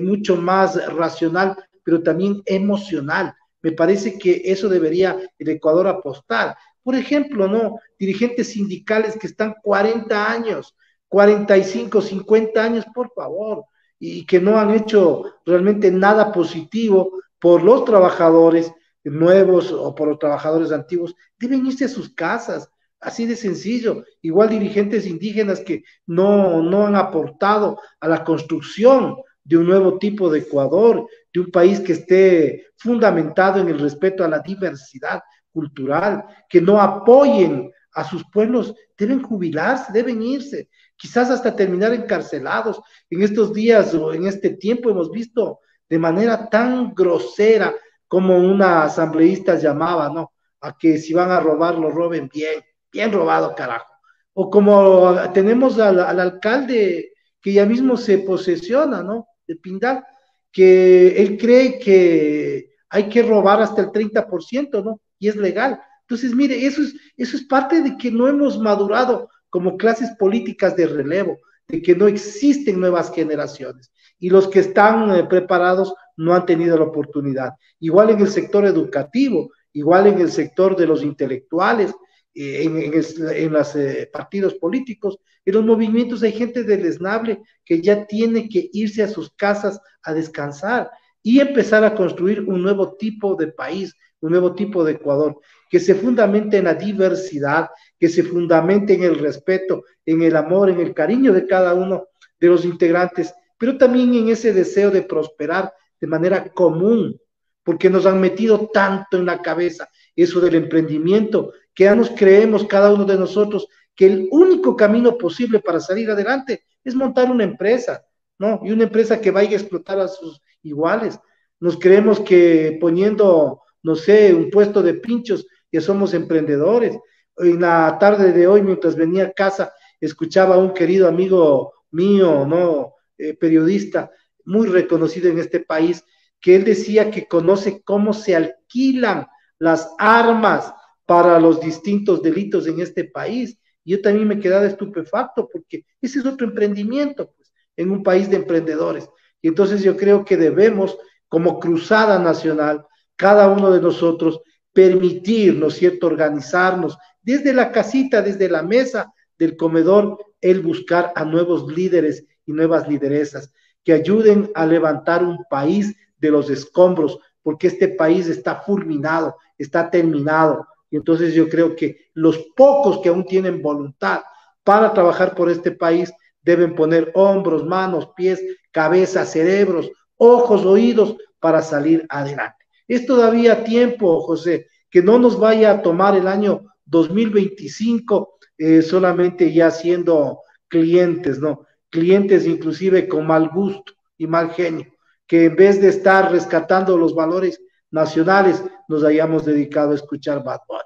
mucho más racional, pero también emocional. Me parece que eso debería el Ecuador apostar. Por ejemplo, ¿no? Dirigentes sindicales que están 40 años, 45, 50 años, por favor, y que no han hecho realmente nada positivo por los trabajadores nuevos o por los trabajadores antiguos, deben irse a sus casas, así de sencillo. Igual dirigentes indígenas que no han aportado a la construcción de un nuevo tipo de Ecuador, de un país que esté fundamentado en el respeto a la diversidad cultural, que no apoyen a sus pueblos, deben jubilarse, deben irse, quizás hasta terminar encarcelados. En estos días o en este tiempo hemos visto de manera tan grosera como una asambleísta llamaba, ¿no? A que si van a robar, lo roben bien, bien robado, carajo. O como tenemos al alcalde que ya mismo se posesiona, ¿no? De Pindal, que él cree que hay que robar hasta el 30%, ¿no? Y es legal. Entonces, mire, eso es parte de que no hemos madurado como clases políticas de relevo, de que no existen nuevas generaciones. Y los que están preparados no han tenido la oportunidad. Igual en el sector educativo, igual en el sector de los intelectuales, en los partidos políticos, en los movimientos hay gente deleznable que ya tiene que irse a sus casas a descansar y empezar a construir un nuevo tipo de país, un nuevo tipo de Ecuador, que se fundamente en la diversidad, que se fundamente en el respeto, en el amor, en el cariño de cada uno de los integrantes, pero también en ese deseo de prosperar de manera común, porque nos han metido tanto en la cabeza eso del emprendimiento, que ya nos creemos cada uno de nosotros que el único camino posible para salir adelante es montar una empresa, ¿no? Y una empresa que vaya a explotar a sus iguales. Nos creemos que poniendo, no sé, un puesto de pinchos, ya somos emprendedores. En la tarde de hoy, mientras venía a casa, escuchaba a un querido amigo mío, ¿no? Periodista, muy reconocido en este país, que él decía que conoce cómo se alquilan las armas para los distintos delitos en este país. Y yo también me quedaba estupefacto porque ese es otro emprendimiento, pues, en un país de emprendedores. Y entonces yo creo que debemos, como cruzada nacional, cada uno de nosotros, permitir, ¿no es cierto?, organizarnos desde la casita, desde la mesa del comedor, el buscar a nuevos líderes y nuevas lideresas que ayuden a levantar un país de los escombros, porque este país está fulminado, está terminado. Y entonces yo creo que los pocos que aún tienen voluntad para trabajar por este país deben poner hombros, manos, pies, cabeza, cerebros, ojos, oídos para salir adelante. Es todavía tiempo, José, que no nos vaya a tomar el año 2025 solamente ya siendo clientes, ¿no? Clientes inclusive con mal gusto y mal genio, que en vez de estar rescatando los valores nacionales, nos hayamos dedicado a escuchar Bad Bunny.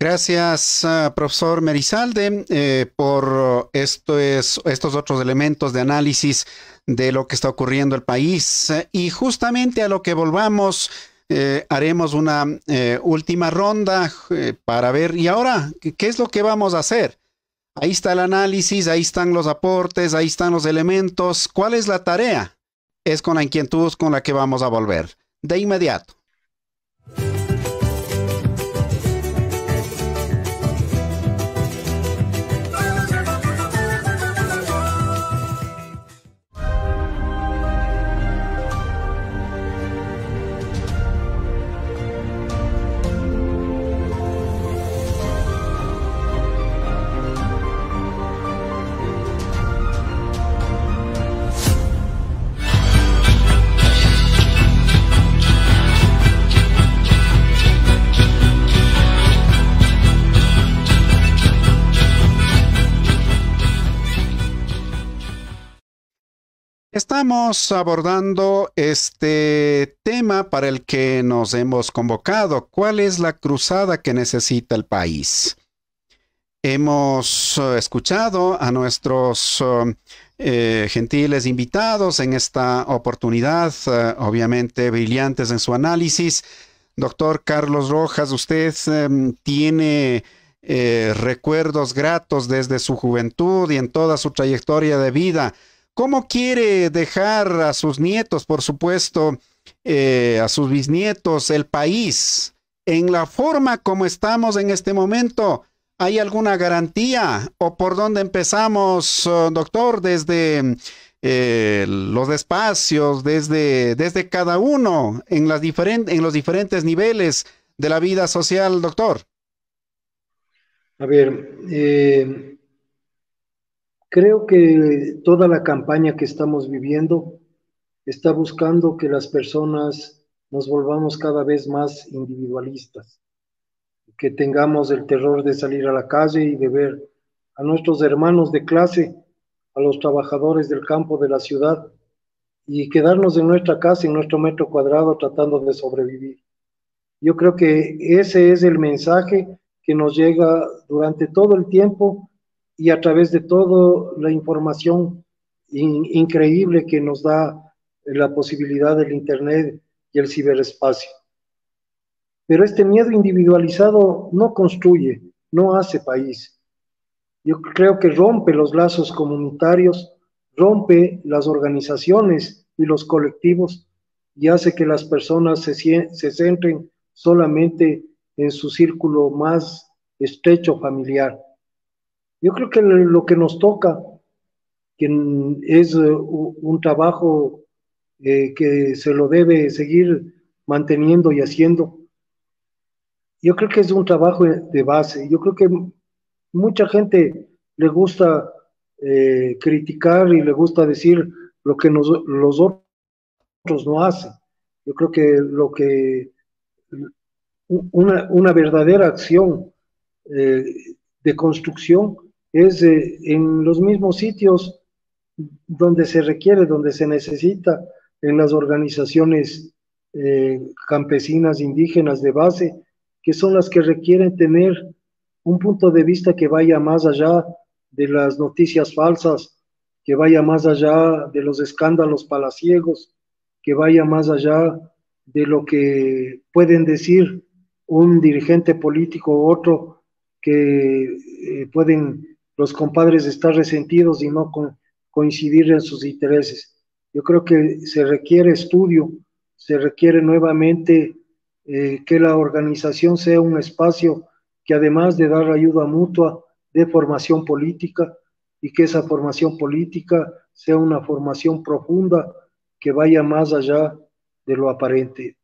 Gracias, profesor Merizalde, por estos otros elementos de análisis de lo que está ocurriendo en el país. Y justamente a lo que volvamos, haremos una última ronda para ver, y ahora, ¿qué es lo que vamos a hacer? Ahí está el análisis, ahí están los aportes, ahí están los elementos. ¿Cuál es la tarea? Es con la inquietud con la que vamos a volver. De inmediato. Estamos abordando este tema para el que nos hemos convocado. ¿Cuál es la cruzada que necesita el país? Hemos escuchado a nuestros gentiles invitados en esta oportunidad, obviamente brillantes en su análisis. Doctor Carlos Rojas, usted tiene recuerdos gratos desde su juventud y en toda su trayectoria de vida. ¿Cómo quiere dejar a sus nietos, por supuesto, a sus bisnietos, el país? En la forma como estamos en este momento, ¿hay alguna garantía? ¿O por dónde empezamos, doctor? Desde los espacios, desde cada uno, en los diferentes niveles de la vida social, doctor. A ver, creo que toda la campaña que estamos viviendo está buscando que las personas nos volvamos cada vez más individualistas, que tengamos el terror de salir a la calle y de ver a nuestros hermanos de clase, a los trabajadores del campo de la ciudad, y quedarnos en nuestra casa, en nuestro metro cuadrado, tratando de sobrevivir. Yo creo que ese es el mensaje que nos llega durante todo el tiempo y a través de toda la información increíble que nos da la posibilidad del Internet y el ciberespacio. Pero este miedo individualizado no construye, no hace país. Yo creo que rompe los lazos comunitarios, rompe las organizaciones y los colectivos y hace que las personas se centren solamente en su círculo más estrecho familiar. Yo creo que lo que nos toca, que es un trabajo que se lo debe seguir manteniendo y haciendo, yo creo que es un trabajo de base. Yo creo que mucha gente le gusta criticar y le gusta decir lo que los otros no hacen. Yo creo que una verdadera acción de construcción es en los mismos sitios donde se requiere, donde se necesita, en las organizaciones campesinas, indígenas de base, que son las que requieren tener un punto de vista que vaya más allá de las noticias falsas, que vaya más allá de los escándalos palaciegos, que vaya más allá de lo que pueden decir un dirigente político u otro, que pueden los compadres estar resentidos y no coincidir en sus intereses. Yo creo que se requiere estudio, se requiere nuevamente que la organización sea un espacio que además de dar ayuda mutua, dé formación política y que esa formación política sea una formación profunda que vaya más allá de lo aparente.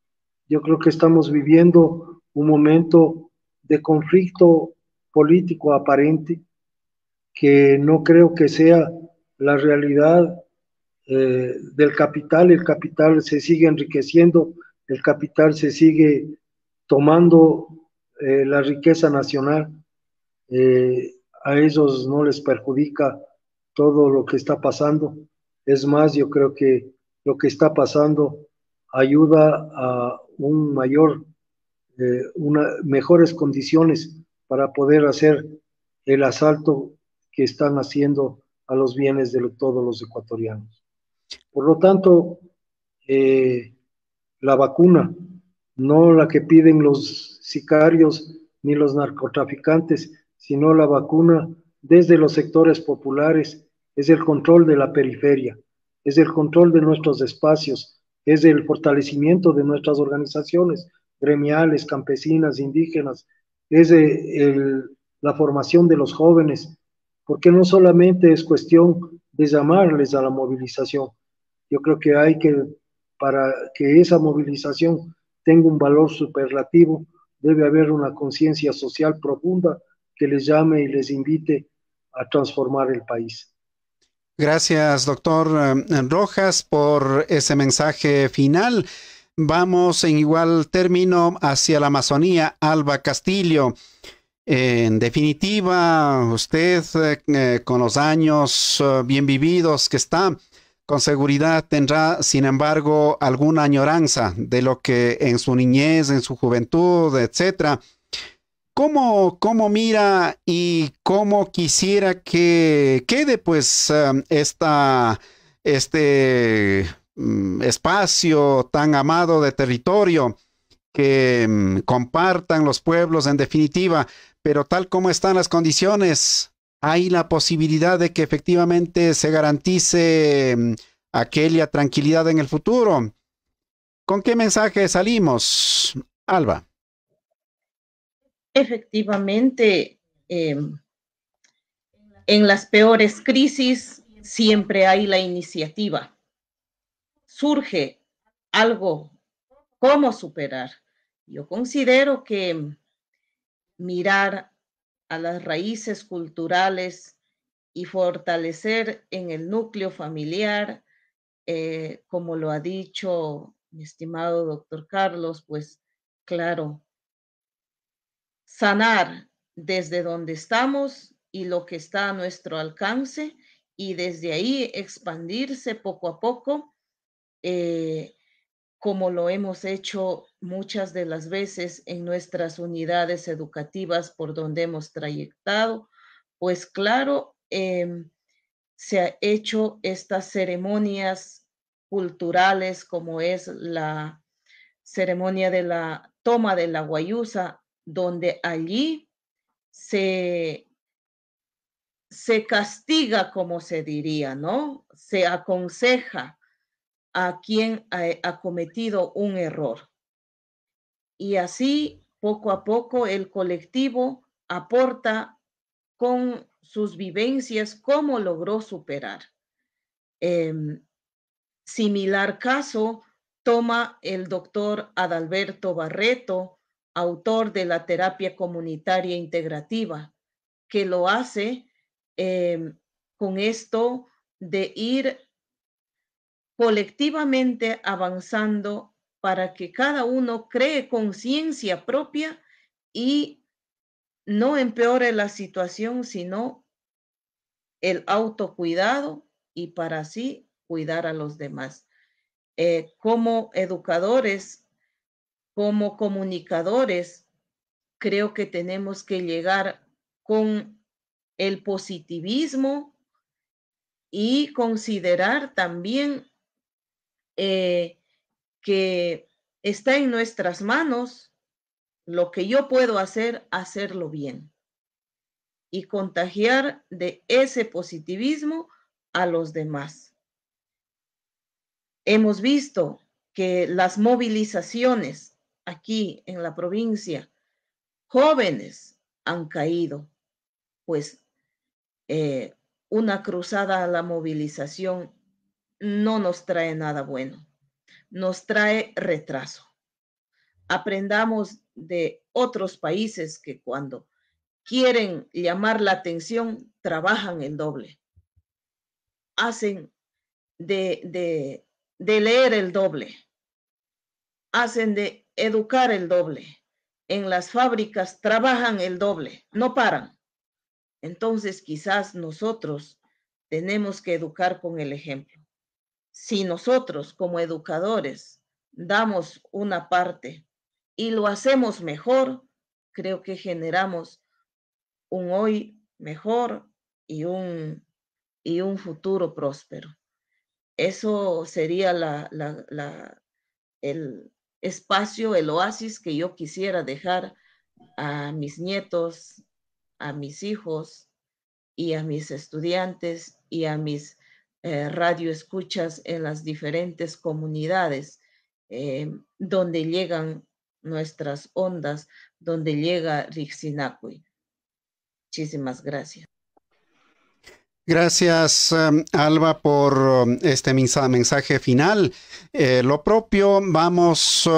Yo creo que estamos viviendo un momento de conflicto político aparente que no creo que sea la realidad del capital. El capital se sigue enriqueciendo, el capital se sigue tomando la riqueza nacional. A ellos no les perjudica todo lo que está pasando. Es más, yo creo que lo que está pasando ayuda a un mejores condiciones para poder hacer el asalto que están haciendo a los bienes de todos los ecuatorianos. Por lo tanto, la vacuna, no la que piden los sicarios ni los narcotraficantes, sino la vacuna desde los sectores populares, es el control de la periferia, es el control de nuestros espacios, es el fortalecimiento de nuestras organizaciones gremiales, campesinas, indígenas, es la formación de los jóvenes, porque no solamente es cuestión de llamarles a la movilización. Yo creo que hay que, para que esa movilización tenga un valor superlativo, debe haber una conciencia social profunda que les llame y les invite a transformar el país. Gracias, doctor Rojas, por ese mensaje final. Vamos en igual término hacia la Amazonía. Alba Castillo. En definitiva, usted con los años bien vividos que está, con seguridad tendrá, sin embargo, alguna añoranza de lo que en su niñez, en su juventud, etcétera. ¿Cómo mira y cómo quisiera que quede pues este espacio tan amado de territorio que compartan los pueblos en definitiva, pero tal como están las condiciones, hay la posibilidad de que efectivamente se garantice aquella tranquilidad en el futuro? ¿Con qué mensaje salimos, Alba? Efectivamente, en las peores crisis siempre hay la iniciativa. Surge algo, cómo superar. Yo considero que mirar a las raíces culturales y fortalecer en el núcleo familiar, como lo ha dicho mi estimado doctor Carlos, pues claro, sanar desde donde estamos y lo que está a nuestro alcance y desde ahí expandirse poco a poco, como lo hemos hecho muchas de las veces en nuestras unidades educativas por donde hemos trayectado, pues claro, se ha hecho estas ceremonias culturales como es la ceremonia de la toma de la guayusa, donde allí se castiga, como se diría, ¿no? Se aconseja a quien ha cometido un error. Y así, poco a poco, el colectivo aporta con sus vivencias cómo logró superar. Similar caso toma el doctor Adalberto Barreto, autor de la terapia comunitaria integrativa, que lo hace con esto de ir colectivamente avanzando para que cada uno cree conciencia propia y no empeore la situación, sino el autocuidado y para así cuidar a los demás. Como educadores, como comunicadores, creo que tenemos que llegar con el positivismo y considerar también que está en nuestras manos lo que yo puedo hacer, hacerlo bien y contagiar de ese positivismo a los demás. Hemos visto que las movilizaciones aquí en la provincia, jóvenes han caído, pues una cruzada a la movilización no nos trae nada bueno, nos trae retraso. Aprendamos de otros países que cuando quieren llamar la atención, trabajan el doble, hacen de leer el doble, hacen de educar el doble. En las fábricas trabajan el doble, no paran. Entonces, quizás nosotros tenemos que educar con el ejemplo. Si nosotros como educadores damos una parte y lo hacemos mejor, creo que generamos un hoy mejor y un futuro próspero. Eso sería el espacio, el oasis que yo quisiera dejar a mis nietos, a mis hijos y a mis estudiantes y a mis radioescuchas en las diferentes comunidades donde llegan nuestras ondas, donde llega Rixinacui. Muchísimas gracias. Gracias, Alba, por este mensaje final. Lo propio, vamos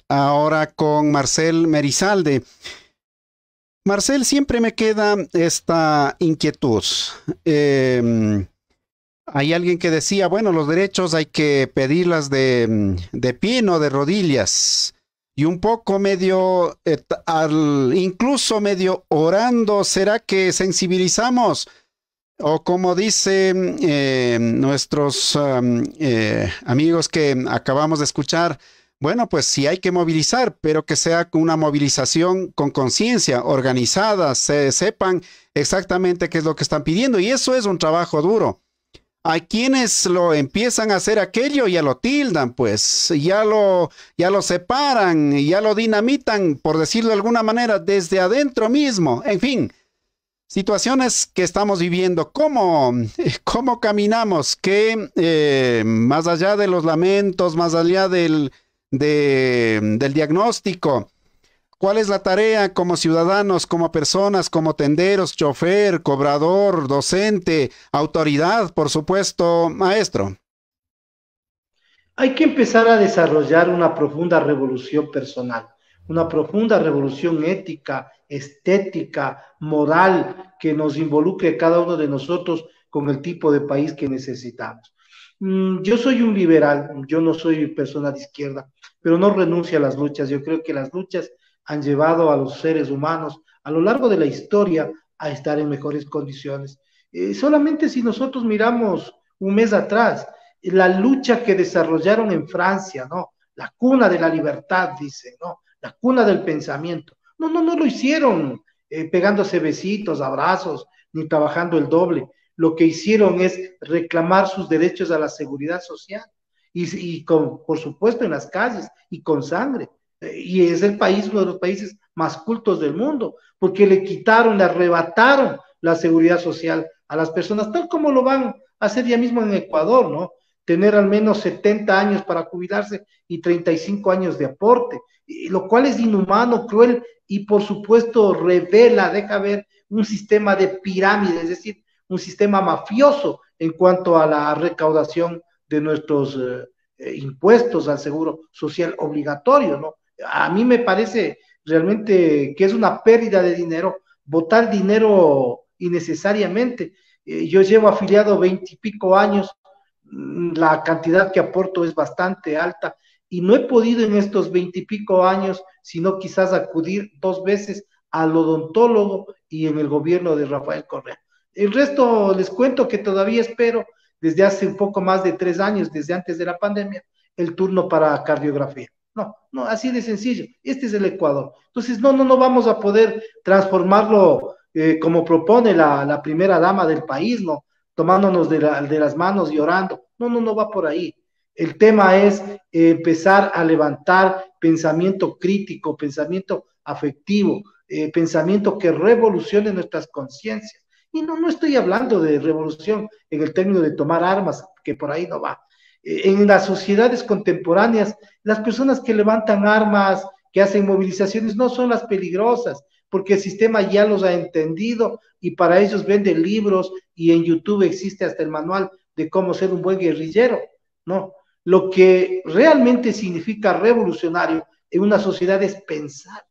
ahora con Marcel Merizalde. Marcel, siempre me queda esta inquietud. Hay alguien que decía, bueno, los derechos hay que pedirlas de pie, no de rodillas. Y un poco medio, incluso medio orando, ¿será que sensibilizamos? O como dicen nuestros amigos que acabamos de escuchar, bueno, pues sí hay que movilizar, pero que sea una movilización con conciencia, organizada, sepan exactamente qué es lo que están pidiendo. Y eso es un trabajo duro. Hay quienes lo empiezan a hacer aquello y ya lo tildan, pues, ya lo separan, ya lo dinamitan, por decirlo de alguna manera, desde adentro mismo. En fin, situaciones que estamos viviendo. ¿Cómo caminamos? Que más allá de los lamentos, más allá del diagnóstico, ¿cuál es la tarea como ciudadanos, como personas, como tenderos, chofer, cobrador, docente, autoridad, por supuesto, maestro? Hay que empezar a desarrollar una profunda revolución personal, una profunda revolución ética, estética, moral, que nos involucre cada uno de nosotros con el tipo de país que necesitamos. Yo soy un liberal, yo no soy persona de izquierda, pero no renuncio a las luchas. Yo creo que las luchas han llevado a los seres humanos a lo largo de la historia a estar en mejores condiciones. Solamente si nosotros miramos un mes atrás, la lucha que desarrollaron en Francia, ¿no? La cuna de la libertad, dice, ¿no? La cuna del pensamiento. No lo hicieron pegándose besitos, abrazos, ni trabajando el doble. Lo que hicieron es reclamar sus derechos a la seguridad social y por supuesto, en las calles y con sangre. Y es el país, uno de los países más cultos del mundo, porque le quitaron, le arrebataron la seguridad social a las personas, tal como lo van a hacer ya mismo en Ecuador, ¿no? Tener al menos 70 años para jubilarse y 35 años de aporte, lo cual es inhumano, cruel y por supuesto revela, deja ver un sistema de pirámide, es decir, un sistema mafioso en cuanto a la recaudación de nuestros impuestos al seguro social obligatorio, ¿no? A mí me parece realmente que es una pérdida de dinero, botar dinero innecesariamente. Yo llevo afiliado 20 y pico años, la cantidad que aporto es bastante alta y no he podido en estos 20 y pico años, sino quizás acudir 2 veces al odontólogo y en el gobierno de Rafael Correa. El resto les cuento que todavía espero desde hace un poco más de 3 años, desde antes de la pandemia, el turno para cardiografía. No, así de sencillo. Este es el Ecuador. Entonces, no vamos a poder transformarlo como propone la primera dama del país, ¿no? Tomándonos de las manos y orando. No va por ahí. El tema es empezar a levantar pensamiento crítico, pensamiento afectivo, pensamiento que revolucione nuestras conciencias. Y no estoy hablando de revolución en el término de tomar armas, que por ahí no va. En las sociedades contemporáneas, las personas que levantan armas, que hacen movilizaciones, no son las peligrosas, porque el sistema ya los ha entendido y para ellos venden libros y en YouTube existe hasta el manual de cómo ser un buen guerrillero, ¿no? Lo que realmente significa revolucionario en una sociedad es pensar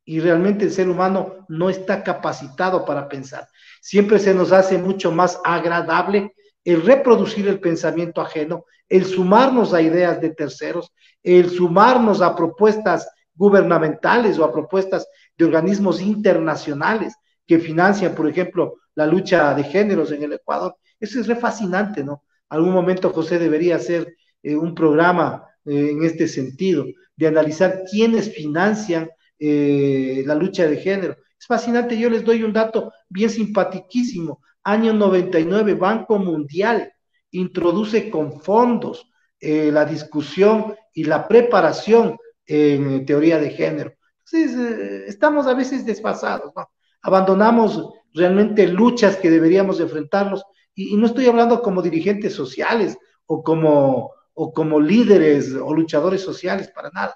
y realmente el ser humano no está capacitado para pensar. Siempre se nos hace mucho más agradable el reproducir el pensamiento ajeno, el sumarnos a ideas de terceros, el sumarnos a propuestas gubernamentales o a propuestas de organismos internacionales que financian, por ejemplo, la lucha de géneros en el Ecuador. Eso es re fascinante, ¿no? Algún momento José debería hacer un programa en este sentido, de analizar quiénes financian la lucha de género. Es fascinante, yo les doy un dato bien simpaticísimo. Año 99, Banco Mundial introduce con fondos la discusión y la preparación en teoría de género. Entonces, estamos a veces desfasados, ¿no? Abandonamos realmente luchas que deberíamos enfrentarnos, y no estoy hablando como dirigentes sociales o como líderes o luchadores sociales, para nada.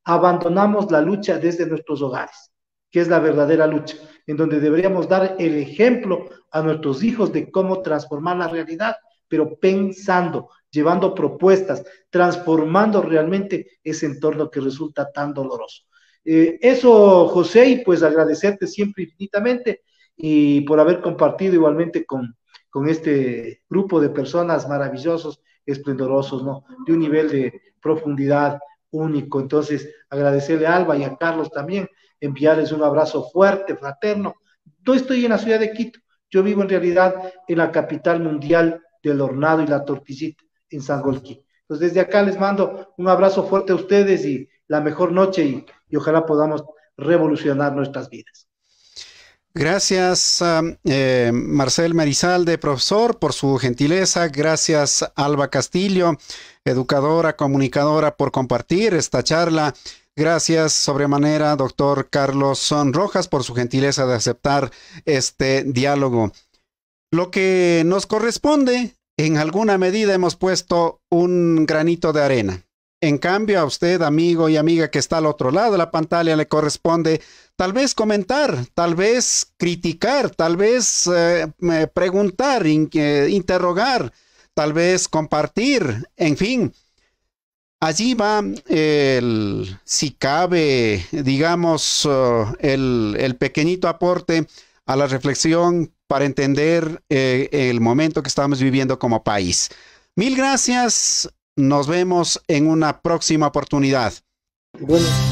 Abandonamos la lucha desde nuestros hogares, que es la verdadera lucha, en donde deberíamos dar el ejemplo a nuestros hijos de cómo transformar la realidad, pero pensando, llevando propuestas, transformando realmente ese entorno que resulta tan doloroso. Eso, José, y pues agradecerte siempre infinitamente y por haber compartido igualmente con este grupo de personas maravillosos, esplendorosos, ¿no? De un nivel de profundidad único. Entonces, agradecerle a Alba y a Carlos también, enviarles un abrazo fuerte, fraterno. No estoy en la ciudad de Quito, yo vivo en realidad en la capital mundial del hornado y la tortillita, en Sangolquí. Entonces, desde acá les mando un abrazo fuerte a ustedes y la mejor noche, y ojalá podamos revolucionar nuestras vidas. Gracias, Marcel Merizalde, profesor, por su gentileza. Gracias, Alba Castillo, educadora, comunicadora, por compartir esta charla. Gracias sobremanera, doctor Carlos Rojas, por su gentileza de aceptar este diálogo. Lo que nos corresponde, en alguna medida hemos puesto un granito de arena. En cambio, a usted, amigo y amiga que está al otro lado de la pantalla, le corresponde tal vez comentar, tal vez criticar, tal vez preguntar, interrogar, tal vez compartir, en fin. Allí va si cabe, digamos, el pequeñito aporte a la reflexión para entender el momento que estamos viviendo como país. Mil gracias. Nos vemos en una próxima oportunidad. Bueno.